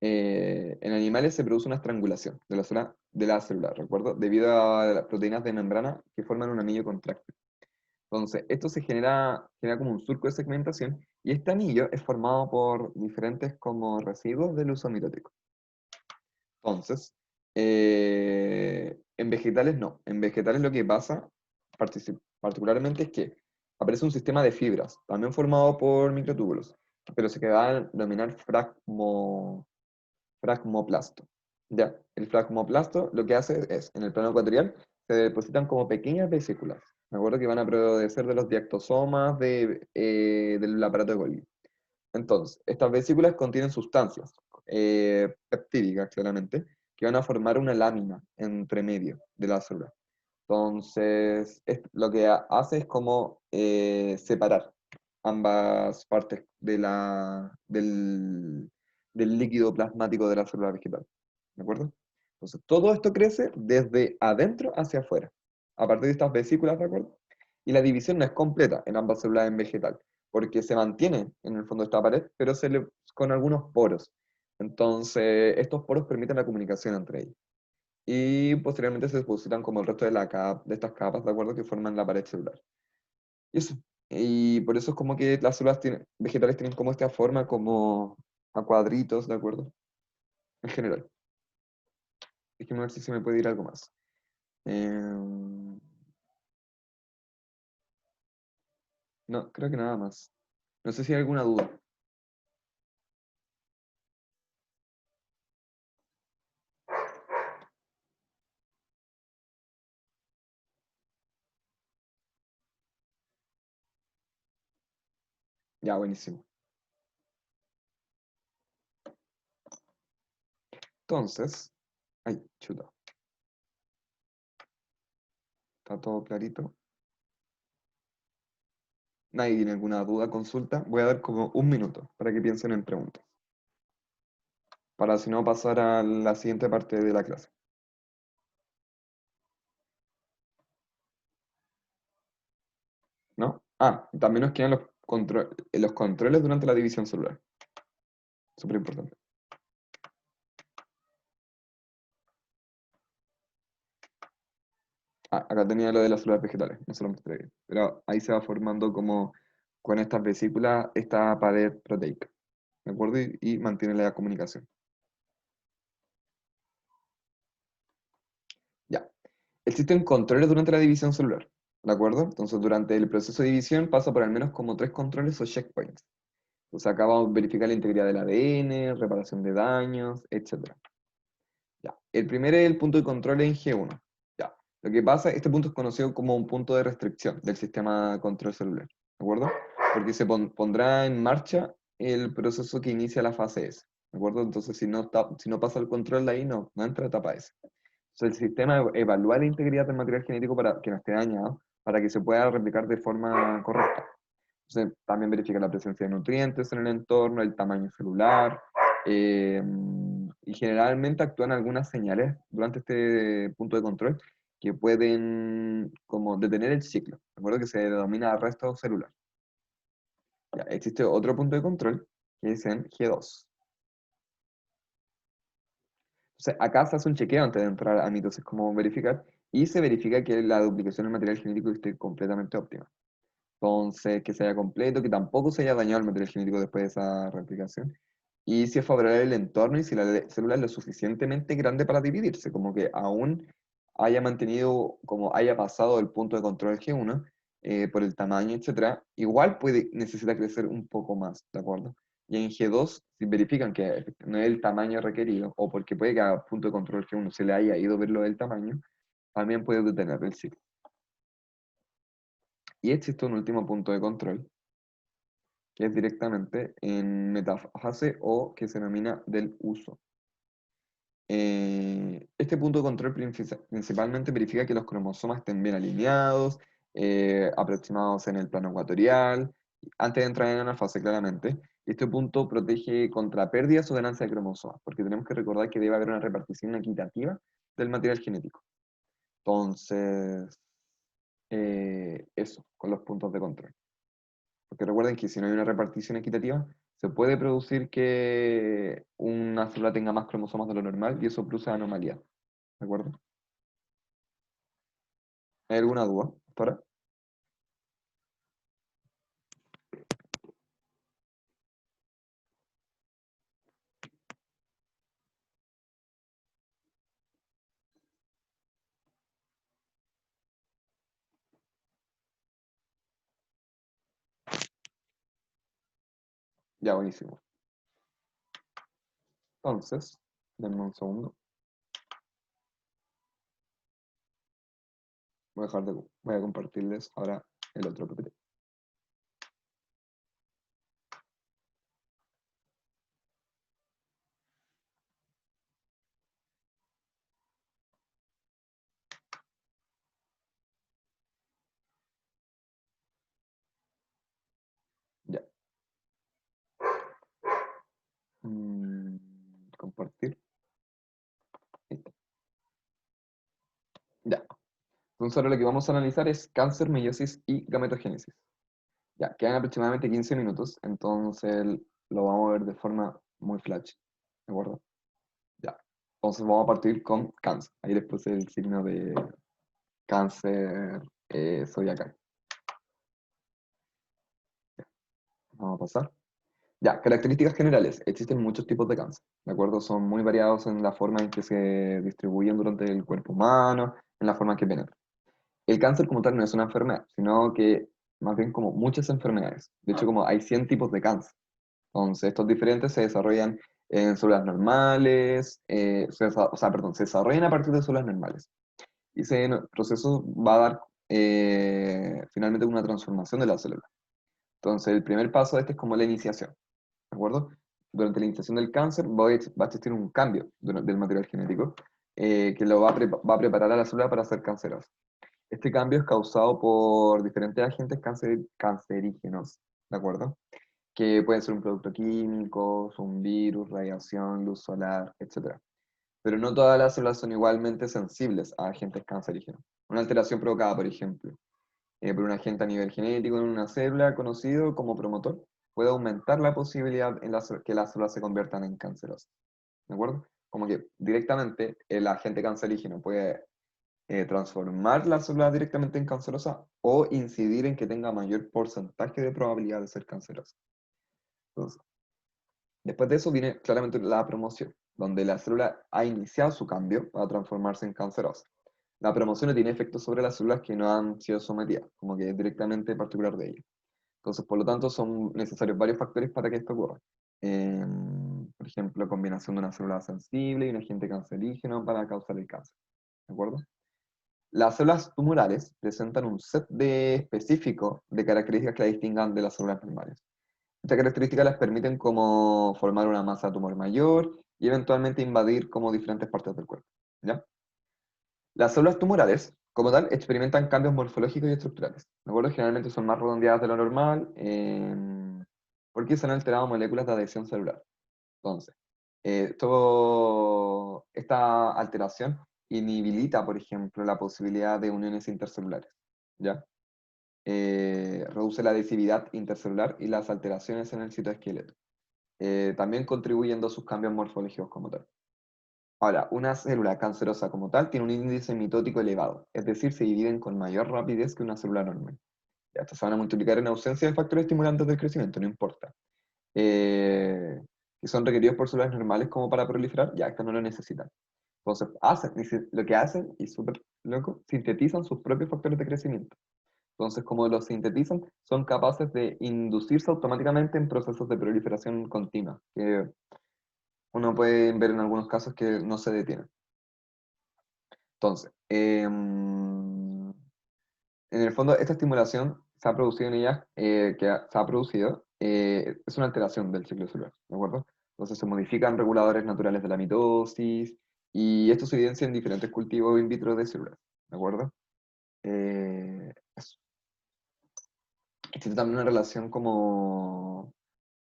En animales se produce una estrangulación de la célula, ¿recuerdo? Debido a las proteínas de membrana que forman un anillo contráctil. Entonces, esto genera como un surco de segmentación y este anillo es formado por diferentes como residuos del uso mitótico. Entonces, en vegetales no. En vegetales lo que pasa particularmente es que aparece un sistema de fibras, también formado por microtúbulos, pero se va a denominar fragmoplasto. Ya, el fragmoplasto lo que hace es, en el plano ecuatorial, se depositan como pequeñas vesículas. Me acuerdo que van a ser de los diactosomas del aparato de Golgi. Entonces, estas vesículas contienen sustancias peptídicas, claramente, que van a formar una lámina entre medio de la célula. Entonces, lo que hace es como separar ambas partes del líquido plasmático de la célula vegetal. ¿De acuerdo? Entonces, todo esto crece desde adentro hacia afuera, a partir de estas vesículas, ¿de acuerdo? Y la división no es completa en ambas células en vegetal, porque se mantiene en el fondo de esta pared, pero con algunos poros. Entonces, estos poros permiten la comunicación entre ellos. Y posteriormente se depositan como el resto de estas capas, ¿de acuerdo? Que forman la pared celular. Y eso. Y por eso es como que las células vegetales tienen como esta forma, como a cuadritos, ¿de acuerdo? En general. Déjame ver si se me puede ir algo más. No, creo que nada más. No sé si hay alguna duda. Ya, buenísimo. Entonces, ay, chuta, está todo clarito. Nadie tiene alguna duda, consulta. Voy a dar como un minuto para que piensen en preguntas, para si no pasar a la siguiente parte de la clase. ¿No? Ah, también nos quedan los controles durante la división celular. Súper importante. Ah, acá tenía lo de las células vegetales, no se lo mostré bien. Pero ahí se va formando como con estas vesículas esta pared proteica. ¿De acuerdo? Y mantiene la comunicación. Ya. Existen controles durante la división celular. ¿De acuerdo? Entonces, durante el proceso de división pasa por al menos como tres controles o checkpoints. Entonces, acá vamos a verificar la integridad del ADN, reparación de daños, etc. Ya. El primero es el punto de control en G1. Ya. Lo que pasa, este punto es conocido como un punto de restricción del sistema de control celular. ¿De acuerdo? Porque se pondrá en marcha el proceso que inicia la fase S. ¿De acuerdo? Entonces, si no pasa el control de ahí, no entra a etapa S. Entonces, el sistema evalúa la integridad del material genético para que no esté dañado, para que se pueda replicar de forma correcta. Entonces, también verifica la presencia de nutrientes en el entorno, el tamaño celular, eh, y generalmente actúan algunas señales durante este punto de control que pueden como detener el ciclo. Recuerdo que se denomina arresto celular. Ya, existe otro punto de control que es en G2. Entonces, acá se hace un chequeo antes de entrar a mitosis, como verificar, y se verifica que la duplicación del material genético esté completamente óptima. Entonces, que sea completo, que tampoco se haya dañado el material genético después de esa replicación. Y si es favorable el entorno y si la célula es lo suficientemente grande para dividirse, como que aún haya mantenido, como haya pasado el punto de control G1, por el tamaño, etcétera, igual necesita crecer un poco más, ¿de acuerdo? Y en G2, si verifican que no es el tamaño requerido, o porque puede que a punto de control G1 se le haya ido ver lo del tamaño, también puede detener el ciclo. Y existe un último punto de control, que es directamente en metafase o que se denomina del uso. Este punto de control principalmente verifica que los cromosomas estén bien alineados, aproximados en el plano ecuatorial, antes de entrar en la fase claramente. Este punto protege contra pérdidas o ganancia de cromosomas, porque tenemos que recordar que debe haber una repartición equitativa del material genético. Entonces, eso, con los puntos de control. Porque recuerden que si no hay una repartición equitativa, se puede producir que una célula tenga más cromosomas de lo normal y eso produce anomalía. ¿De acuerdo? ¿Hay alguna duda hasta ahora? Ya, buenísimo. Entonces, denme un segundo. Voy a compartirles ahora el otro PPT. Ya. Mm, compartir. Listo. Ya. Entonces ahora lo que vamos a analizar es cáncer, meiosis y gametogénesis. Ya, quedan aproximadamente 15 minutos, entonces lo vamos a ver de forma muy flash. ¿De acuerdo? Ya. Entonces vamos a partir con cáncer. Ahí les puse el signo de cáncer zodiacal. Vamos a pasar. Ya, características generales. Existen muchos tipos de cáncer, ¿de acuerdo? Son muy variados en la forma en que se distribuyen durante el cuerpo humano, en la forma en que penetran. El cáncer como tal no es una enfermedad, sino que más bien como muchas enfermedades. De hecho, como hay 100 tipos de cáncer. Entonces, estos diferentes se desarrollan en células normales, o sea, perdón, se desarrollan a partir de células normales. Y ese proceso va a dar finalmente una transformación de la célula. Entonces, el primer paso de este es como la iniciación, ¿de acuerdo? Durante la iniciación del cáncer va a existir un cambio del material genético que lo va a preparar a la célula para ser cancerosa. Este cambio es causado por diferentes agentes cancerígenos, ¿de acuerdo? Que pueden ser un producto químico, un virus, radiación, luz solar, etc. Pero no todas las células son igualmente sensibles a agentes cancerígenos. Una alteración provocada, por ejemplo, por un agente a nivel genético en una célula conocido como promotor puede aumentar la posibilidad en que las células se conviertan en cancerosas. ¿De acuerdo? Como que directamente el agente cancerígeno puede transformar la célula directamente en cancerosa o incidir en que tenga mayor porcentaje de probabilidad de ser cancerosa. Entonces, después de eso viene claramente la promoción, donde la célula ha iniciado su cambio para transformarse en cancerosa. La promoción no tiene efectos sobre las células que no han sido sometidas, como que es directamente particular de ellas. Entonces, por lo tanto, son necesarios varios factores para que esto ocurra. Por ejemplo, combinación de una célula sensible y un agente cancerígeno para causar el cáncer. ¿De acuerdo? Las células tumorales presentan un set de específico de características que la distingan de las células normales. Estas características les permiten como formar una masa tumor mayor y eventualmente invadir como diferentes partes del cuerpo. ¿Ya? Las células tumorales, como tal, experimentan cambios morfológicos y estructurales. ¿De acuerdo? Generalmente son más redondeadas de lo normal porque se han alterado moléculas de adhesión celular. Entonces, esta alteración inhabilita, por ejemplo, la posibilidad de uniones intercelulares. ¿Ya? Reduce la adhesividad intercelular y las alteraciones en el citoesqueleto. También contribuyendo a sus cambios morfológicos como tal. Ahora, una célula cancerosa como tal tiene un índice mitótico elevado, es decir, se dividen con mayor rapidez que una célula normal. Ya, estas se van a multiplicar en ausencia de factores estimulantes del crecimiento, no importa. Eh, que son requeridos por células normales como para proliferar, ya estas no lo necesitan. Entonces, lo que hacen, y súper loco, sintetizan sus propios factores de crecimiento. Entonces, como los sintetizan, son capaces de inducirse automáticamente en procesos de proliferación continua, que uno puede ver en algunos casos que no se detienen. Entonces, en el fondo, esta estimulación se ha producido en ellas, se ha producido, es una alteración del ciclo celular, ¿de acuerdo? Entonces se modifican reguladores naturales de la mitosis y esto se evidencia en diferentes cultivos in vitro de células, ¿de acuerdo? Eso. Existe también una relación como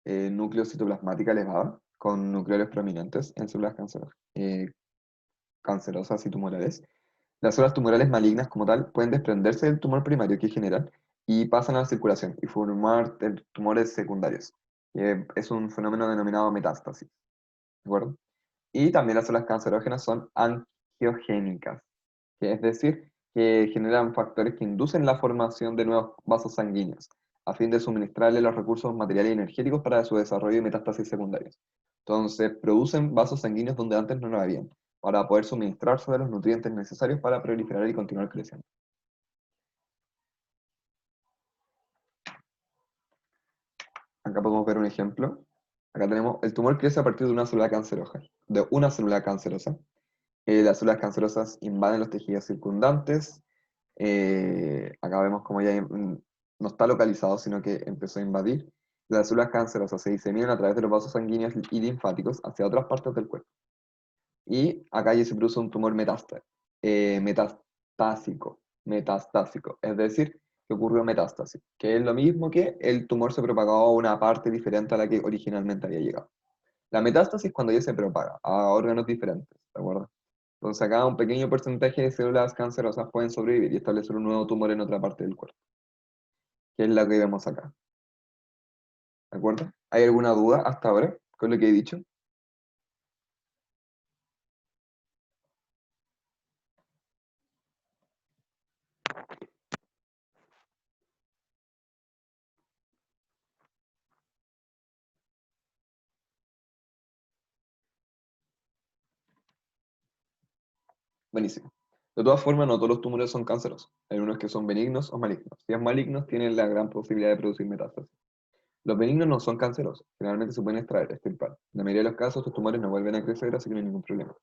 núcleo citoplasmática elevada con nucleares prominentes en células cancerosas y tumorales. Las células tumorales malignas como tal pueden desprenderse del tumor primario que generan y pasan a la circulación y formar tumores secundarios. que es un fenómeno denominado metástasis, ¿de acuerdo? Y también las células cancerógenas son angiogénicas, que es decir, que generan factores que inducen la formación de nuevos vasos sanguíneos, a fin de suministrarle los recursos materiales y energéticos para su desarrollo y metástasis secundarios. Entonces, producen vasos sanguíneos donde antes no lo habían, para poder suministrarse de los nutrientes necesarios para proliferar y continuar creciendo. Acá podemos ver un ejemplo. Acá tenemos, el tumor crece a partir de una célula cancerosa, de una célula cancerosa. Las células cancerosas invaden los tejidos circundantes. Acá vemos como ya no está localizado, sino que empezó a invadir. Las células cancerosas se diseminan a través de los vasos sanguíneos y linfáticos hacia otras partes del cuerpo. Y acá ya se produce un tumor metastásico, es decir, que ocurrió metástasis, que es lo mismo que el tumor se propagó a una parte diferente a la que originalmente había llegado. La metástasis es cuando ya se propaga a órganos diferentes, ¿de acuerdo? Entonces acá un pequeño porcentaje de células cancerosas pueden sobrevivir y establecer un nuevo tumor en otra parte del cuerpo, que es la que vemos acá, ¿de acuerdo? ¿Hay alguna duda hasta ahora con lo que he dicho? Buenísimo. De todas formas, no todos los tumores son cancerosos. Hay unos que son benignos o malignos. Si es malignos, tienen la gran posibilidad de producir metástasis. Los benignos no son cancerosos. Generalmente se pueden extraer, extirpar. En la mayoría de los casos, estos tumores no vuelven a crecer, así que no hay ningún problema.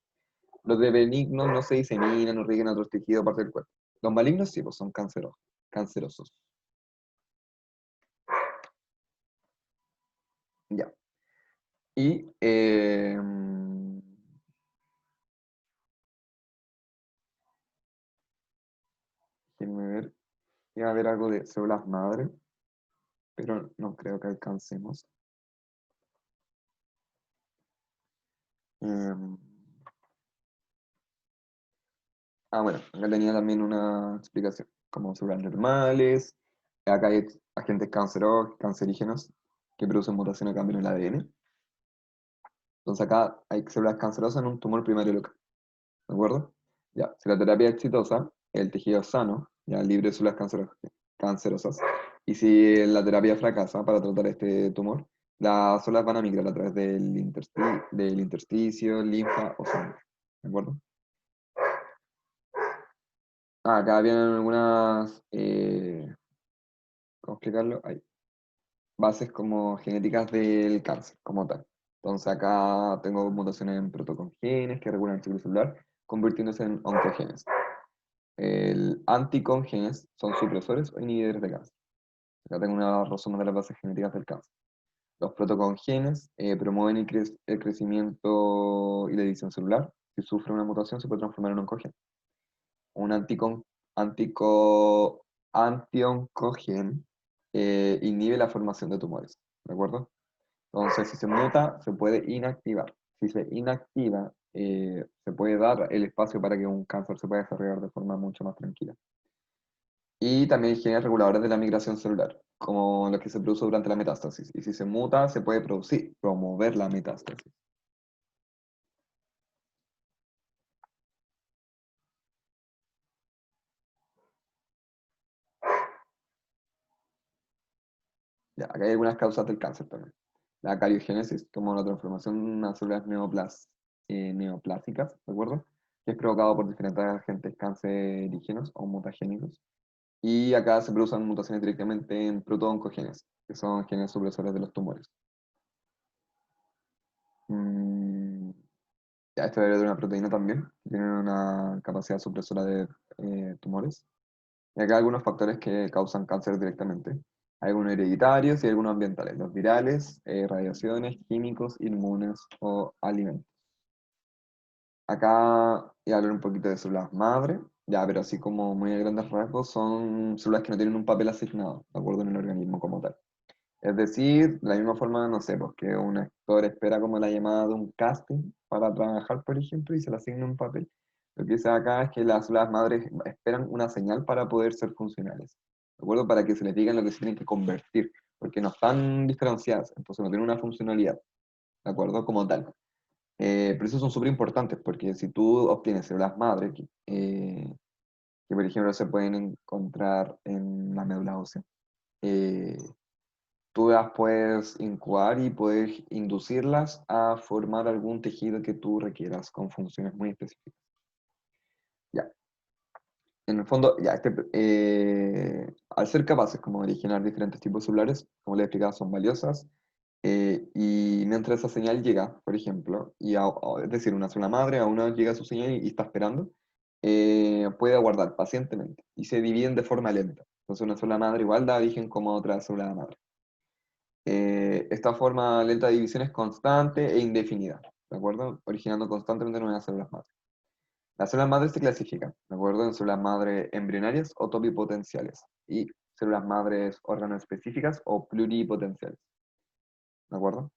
Los de benignos no se diseminan, no rieguen a otros tejidos, parte del cuerpo. Los malignos sí, pues son cancerosos. Ya. Y déjenme ver. Iba a haber algo de células madre, pero no creo que alcancemos. Em, bueno, acá tenía también una explicación, como células normales. Acá hay agentes cancerígenos que producen mutación o cambio en el ADN. Entonces acá hay células cancerosas en un tumor primario local, ¿de acuerdo? Ya, si la terapia es exitosa, el tejido es sano, ya libre de células cancerosas. Y si la terapia fracasa para tratar este tumor, las células van a migrar a través del intersticio, linfa o sangre, ¿de acuerdo? Acá vienen algunas, ¿cómo explicarlo? Hay bases como genéticas del cáncer, como tal. Entonces acá tengo mutaciones en protocongenes que regulan el ciclo celular, convirtiéndose en oncogenes. El anticongenes son supresores o inhibidores de cáncer. Acá tengo una resumen de las bases genéticas del cáncer. Los protocongenes promueven el crecimiento y la división celular. Si sufre una mutación, se puede transformar en un oncogene. Un antioncogen inhibe la formación de tumores, ¿de acuerdo? Entonces, si se muta, se puede inactivar. Si se inactiva, se puede dar el espacio para que un cáncer se pueda desarrollar de forma mucho más tranquila. Y también genera reguladores de la migración celular, como los que se produce durante la metástasis. Y si se muta, se puede promover la metástasis. Ya, acá hay algunas causas del cáncer también. La cariogénesis, como la transformación de unas células neoplásicas, ¿de acuerdo? Que es provocado por diferentes agentes cancerígenos o mutagénicos. Y acá se producen mutaciones directamente en protooncogenes, que son genes supresores de los tumores. Mm, ya, esto es de una proteína también, que tiene una capacidad supresora de tumores. Y acá hay algunos factores que causan cáncer directamente. Hay algunos hereditarios y algunos ambientales, los virales, radiaciones, químicos, inmunes o alimentos. Acá voy a hablar un poquito de células madre, ya, pero así como muy a grandes rasgos, son células que no tienen un papel asignado, de acuerdo en el organismo como tal. Es decir, de la misma forma, no sé, pues que un actor espera como la llamada de un casting para trabajar, por ejemplo, y se le asigna un papel. Lo que dice acá es que las células madres esperan una señal para poder ser funcionales, ¿de acuerdo? Para que se les diga en lo que se tienen que convertir. porque no están diferenciadas, entonces no tienen una funcionalidad, ¿de acuerdo? Como tal. Pero esos son súper importantes, porque si tú obtienes células madre, que por ejemplo se pueden encontrar en la médula ósea, eh, tú las puedes incubar y puedes inducirlas a formar algún tejido que tú requieras con funciones muy específicas. Ya, en el fondo, ya, al ser capaces como de originar diferentes tipos celulares, como les explicaba, son valiosas. Y mientras esa señal llega, por ejemplo, es decir, una célula madre aún no llega a su señal y está esperando, puede aguardar pacientemente y se dividen de forma lenta. Entonces una célula madre igual da origen como otra célula madre. Esta forma lenta de división es constante e indefinida, ¿de acuerdo? Originando constantemente nuevas células madre. Las células madre se clasifican, ¿de acuerdo? En células madre embrionarias o topipotenciales y células madres órgano-específicas o pluripotenciales, ¿de acuerdo?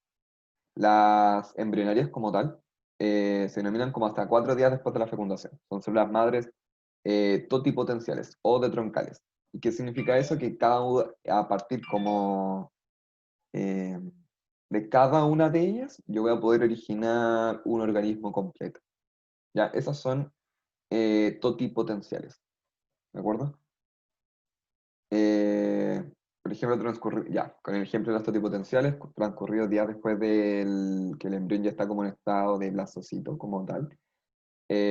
Las embrionarias como tal se denominan como hasta 4 días después de la fecundación. Son células madres totipotenciales o detroncales. ¿Y qué significa eso? Que a partir como eh, de cada una de ellas, yo voy a poder originar un organismo completo. ¿Ya? Esas son totipotenciales. ¿De acuerdo? Eh, por ejemplo, ya, con el ejemplo de los totipotenciales, transcurridos días después del que el embrión ya está como en estado de blastocito, como tal,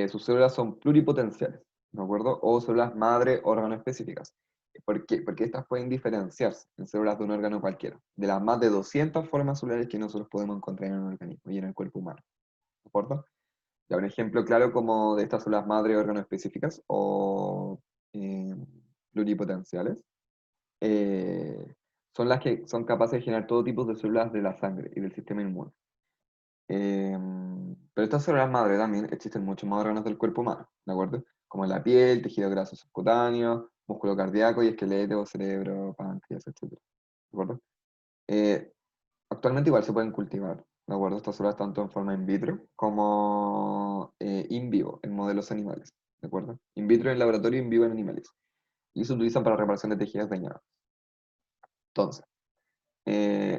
sus células son pluripotenciales, ¿de acuerdo? O células madre órgano específicas. ¿Por qué? Porque estas pueden diferenciarse en células de un órgano cualquiera, de las más de 200 formas celulares que nosotros podemos encontrar en un organismo y en el cuerpo humano, ¿de acuerdo? Ya, un ejemplo claro como de estas células madre órgano específicas o eh, pluripotenciales eh, son las que son capaces de generar todo tipo de células de la sangre y del sistema inmune. Pero estas células madre también existen muchos más órganos del cuerpo humano, ¿de acuerdo? Como la piel, tejido graso subcutáneo, músculo cardíaco y esqueleto, cerebro, páncreas, etcétera, ¿de acuerdo? Eh, Actualmente igual se pueden cultivar, ¿de acuerdo? Estas células tanto en forma in vitro como in vivo, en modelos animales, ¿de acuerdo? In vitro en laboratorio, in vivo en animales. Y se utilizan para reparación de tejidos dañados. Entonces,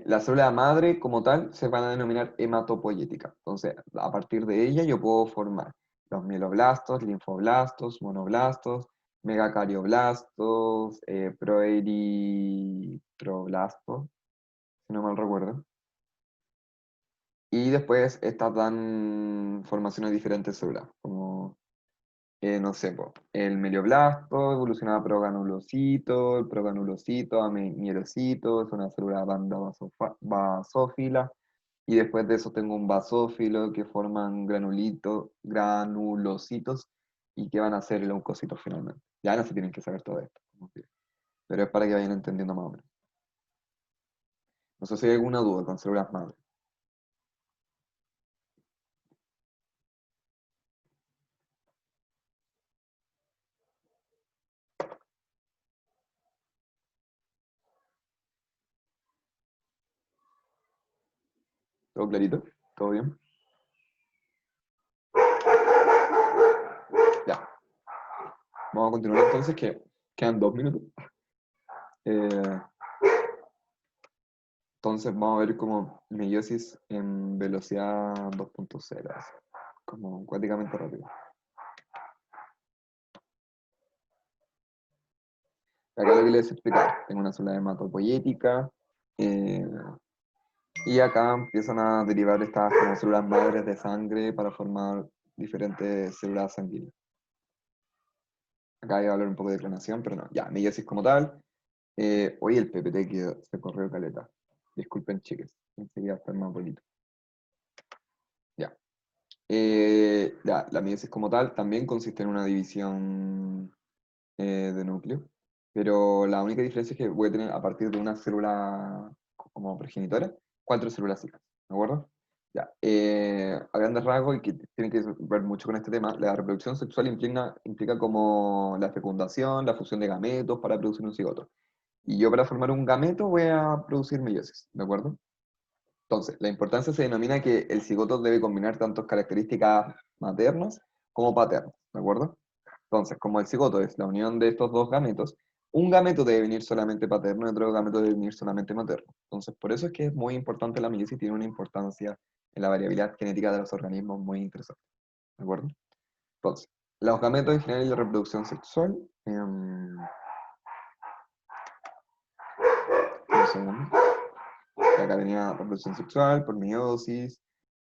la célula madre como tal se van a denominar hematopoyética. Entonces, a partir de ella yo puedo formar los mieloblastos, linfoblastos, monoblastos, megacarioblastos, proeritroblastos, si no mal recuerdo. Y después estas dan formaciones de diferentes células, como no sé, po, el medioblasto evoluciona a proganulocito, el proganulocito a mielocito, es una célula banda basófila, y después de eso tengo un basófilo que forman granulocitos y que van a ser leucocitos finalmente. Ya no se tienen que saber todo esto, pero es para que vayan entendiendo más o menos. No sé si hay alguna duda con células madre. ¿Todo clarito? ¿Todo bien? Ya, vamos a continuar entonces, que quedan 2 minutos. Eh, Entonces vamos a ver como meiosis en velocidad 2.0, así, como cuánticamente rápido. Acá lo que les explicar, tengo una célula hematopoyética, eh, y acá empiezan a derivar estas como células madres de sangre para formar diferentes células sanguíneas. Acá voy a hablar un poco de clonación, pero no, ya, meiosis como tal. Hoy el PPT que se corrió caleta. Disculpen, chicos, enseguida está más bonito. Ya. La meiosis como tal también consiste en una división de núcleo, pero la única diferencia es que voy a tener a partir de una célula como progenitora, 4 células hijas, ¿de acuerdo? Ya, a grandes rasgos, y que tiene que ver mucho con este tema, la reproducción sexual implica como la fecundación, la fusión de gametos para producir un cigoto. Y yo para formar un gameto voy a producir meiosis, ¿de acuerdo? Entonces, la importancia se denomina que el cigoto debe combinar tanto características maternas como paternas, ¿de acuerdo? Entonces, como el cigoto es la unión de estos dos gametos, un gameto debe venir solamente paterno y otro gameto debe venir solamente materno. Entonces, por eso es que es muy importante la meiosis, tiene una importancia en la variabilidad genética de los organismos muy interesante. ¿De acuerdo? Entonces, los gametos en general y la reproducción sexual. Un segundo. Acá tenía reproducción sexual por meiosis,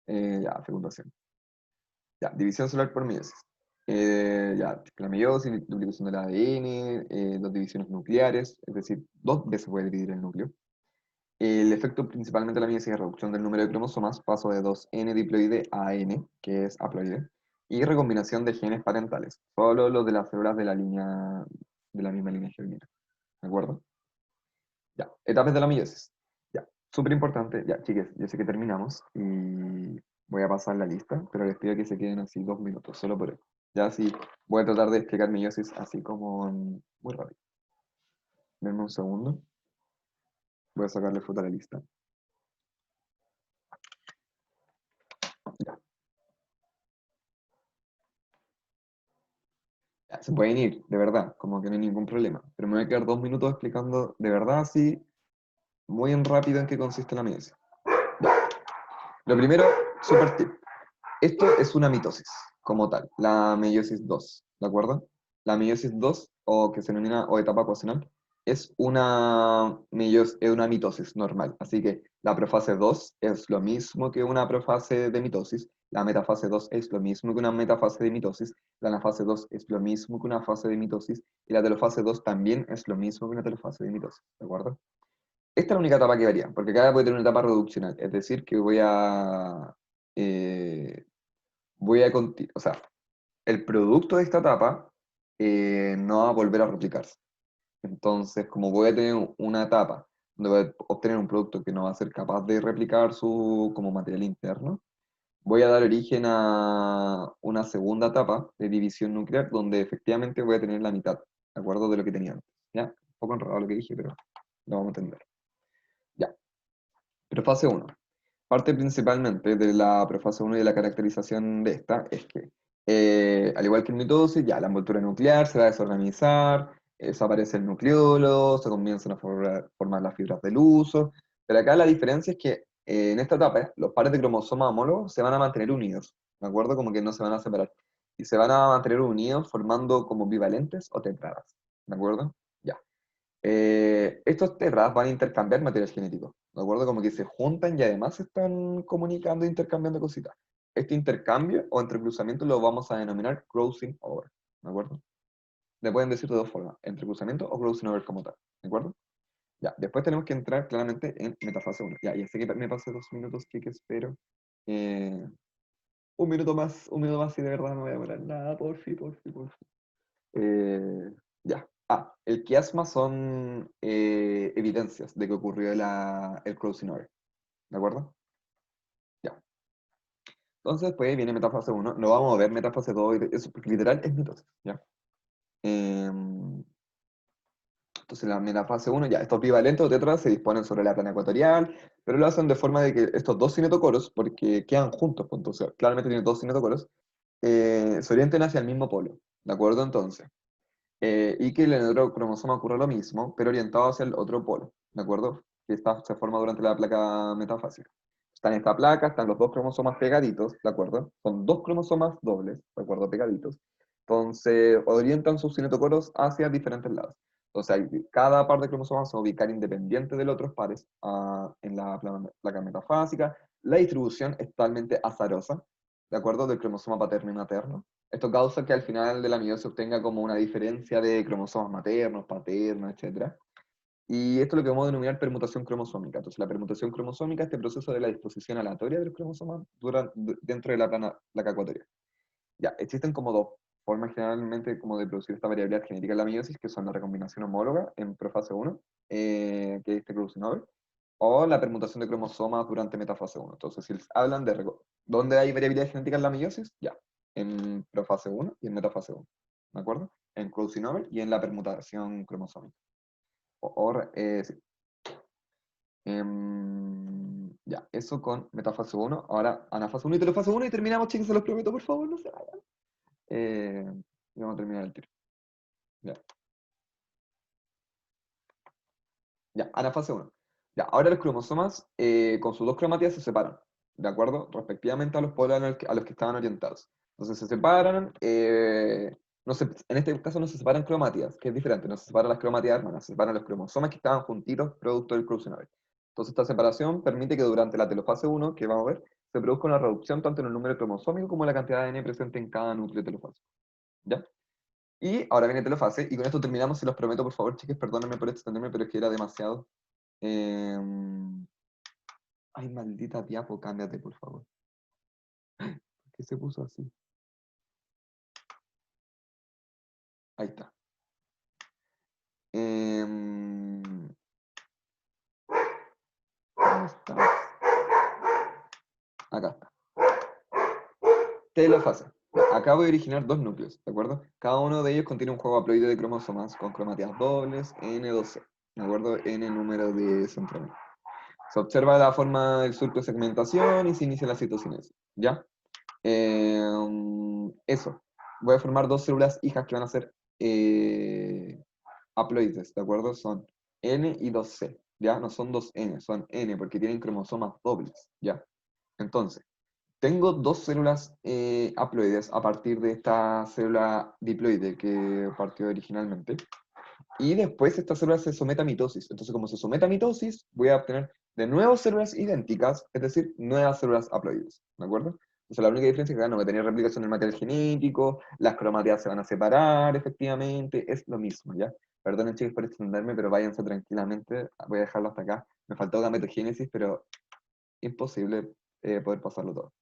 ya, fecundación. Ya, división celular por meiosis. Ya, la meiosis, duplicación del ADN, dos divisiones nucleares, es decir, dos veces puede dividir el núcleo. El efecto principalmente de la meiosis es reducción del número de cromosomas, paso de 2N diploide a N, que es haploide, y recombinación de genes parentales, solo los de las células de la misma línea germinal. ¿De acuerdo? Ya, etapas de la meiosis. Ya, súper importante. Ya, chicas, yo sé que terminamos y voy a pasar la lista, pero les pido que se queden así 2 minutos, solo por eso. Ya, sí, voy a tratar de explicar meiosis así como muy rápido. Denme un segundo. Voy a sacarle foto a la lista. Ya. Ya, se pueden ir, de verdad, como que no hay ningún problema. Pero me voy a quedar 2 minutos explicando de verdad así, muy en rápido en qué consiste la meiosis. Ya. Lo primero, super tip. Esto es una mitosis, como tal, la meiosis 2, ¿de acuerdo? La meiosis 2, o que se denomina o etapa ecuacional, es una mitosis normal. Así que la profase 2 es lo mismo que una profase de mitosis, la metafase 2 es lo mismo que una metafase de mitosis, la anafase 2 es lo mismo que una fase de mitosis, y la telofase 2 también es lo mismo que una telofase de mitosis, ¿de acuerdo? Esta es la única etapa que varía, porque cada puede tener una etapa reduccional, es decir, que eh, o sea, el producto de esta etapa no va a volver a replicarse. Entonces, como voy a tener una etapa donde voy a obtener un producto que no va a ser capaz de replicar su como material interno, voy a dar origen a una segunda etapa de división nuclear donde efectivamente voy a tener la mitad, ¿de acuerdo? De lo que tenía antes. ¿Ya? Un poco enredado lo que dije, pero lo vamos a entender. Ya. Prefase 1. Parte principalmente de la prefase 1 y de la caracterización de esta es que, al igual que en mitosis, ya la envoltura nuclear se va a desorganizar, desaparece el nucleolo, se comienzan a formar las fibras del uso, pero acá la diferencia es que en esta etapa los pares de cromosomas homólogos se van a mantener unidos, ¿de acuerdo? Como que no se van a separar, y se van a mantener unidos formando como bivalentes o tetradas, ¿de acuerdo? Ya. Estos terras van a intercambiar material genético, ¿de acuerdo? Como que se juntan y además se están comunicando e intercambiando cositas. Este intercambio o entrecruzamiento lo vamos a denominar crossing over, ¿de acuerdo? Le pueden decir de dos formas, entrecruzamiento o crossing over como tal, ¿de acuerdo? Ya, después tenemos que entrar claramente en metafase 1. Ya sé que me pasé 2 minutos, chicos, pero eh, un minuto más y de verdad no voy a demorar nada, por fin, por fin, por fin. Ya. El quiasma son evidencias de que ocurrió el crossing over. ¿De acuerdo? Ya. Entonces, pues viene metafase 1. No vamos a ver metafase 2. Eso, porque literal es mitosis. ¿Ya? Em, entonces, la metafase 1, ya, estos bivalentes o tetras se disponen sobre la plana ecuatorial, pero lo hacen de forma de que estos dos cinetocoros, porque quedan juntos, pues, entonces claramente tienen dos cinetocoros, se orienten hacia el mismo polo. ¿De acuerdo? Entonces. Y que en el otro cromosoma ocurre lo mismo, pero orientado hacia el otro polo, ¿de acuerdo? Se forma durante la placa metafásica. Está en esta placa, están los dos cromosomas pegaditos, ¿de acuerdo? Son dos cromosomas dobles, ¿de acuerdo? Pegaditos. Entonces, orientan sus cinetocoros hacia diferentes lados. Entonces, cada par de cromosomas se va a ubicar independiente de los otros pares en la placa metafásica. La distribución es totalmente azarosa, ¿de acuerdo? Del cromosoma paterno y materno. Esto causa que al final de la meiosis se obtenga como una diferencia de cromosomas maternos, paternos, etc. Y esto es lo que vamos a denominar permutación cromosómica. Entonces, la permutación cromosómica es este proceso de la disposición aleatoria del cromosoma dentro de la placa ecuatorial. Ya, existen como dos formas generalmente como de producir esta variabilidad genética en la meiosis, que son la recombinación homóloga en profase 1, que es este crossing over, o la permutación de cromosomas durante metafase 1. Entonces, si les hablan de dónde hay variabilidad genética en la meiosis, ya, en profase 1 y en metafase 1, ¿de acuerdo? En crossing over y en la permutación cromosómica. Sí. Ya, eso con metafase 1. Ahora, anafase 1 y telofase 1 y terminamos, chicos, se los prometo, por favor, no se vayan. Y vamos a terminar el tiro. Ya. Ya, a la fase uno. Ya, ahora los cromosomas con sus dos cromátidas se separan, ¿de acuerdo? Respectivamente a los polos a los que estaban orientados. Entonces se separan, no se, en este caso no se separan cromátidas, que es diferente, no se separan las cromátidas hermanas, se separan los cromosomas que estaban juntitos producto del cruzado. Entonces esta separación permite que durante la telofase uno, que vamos a ver, se produzca una reducción tanto en el número cromosómico como en la cantidad de ADN presente en cada núcleo telofásico. ¿Ya? Y ahora viene telofase, y con esto terminamos, se los prometo, por favor, chicos, perdónenme por extenderme, pero es que era demasiado. Eh, Ay, maldita diapo, cámbiate, por favor. ¿Por qué se puso así? Ahí está. ¿Dónde está? Acá está. Telofase. Acabo de originar dos núcleos, ¿de acuerdo? Cada uno de ellos contiene un juego haploide de cromosomas con cromátidas dobles, N12, ¿de acuerdo? N número de centrómero. Se observa la forma del surco de segmentación y se inicia la citocinesis, ¿ya? Eso. Voy a formar dos células hijas que van a ser haploides, ¿de acuerdo? Son N y 2C, ¿ya? No son dos N, son N porque tienen cromosomas dobles, ¿ya? Entonces, tengo dos células haploides a partir de esta célula diploide que partió originalmente. Y después esta célula se somete a mitosis. Entonces, como se somete a mitosis, voy a obtener de nuevo células idénticas, es decir, nuevas células haploides. ¿De acuerdo? Entonces, la única diferencia es que no va a tener replicación del material genético, las cromátidas se van a separar, efectivamente, es lo mismo, ¿ya? Perdonen, chicos, por extenderme, pero váyanse tranquilamente. Voy a dejarlo hasta acá. Me faltó gametogénesis, pero imposible poder pasarlo todo.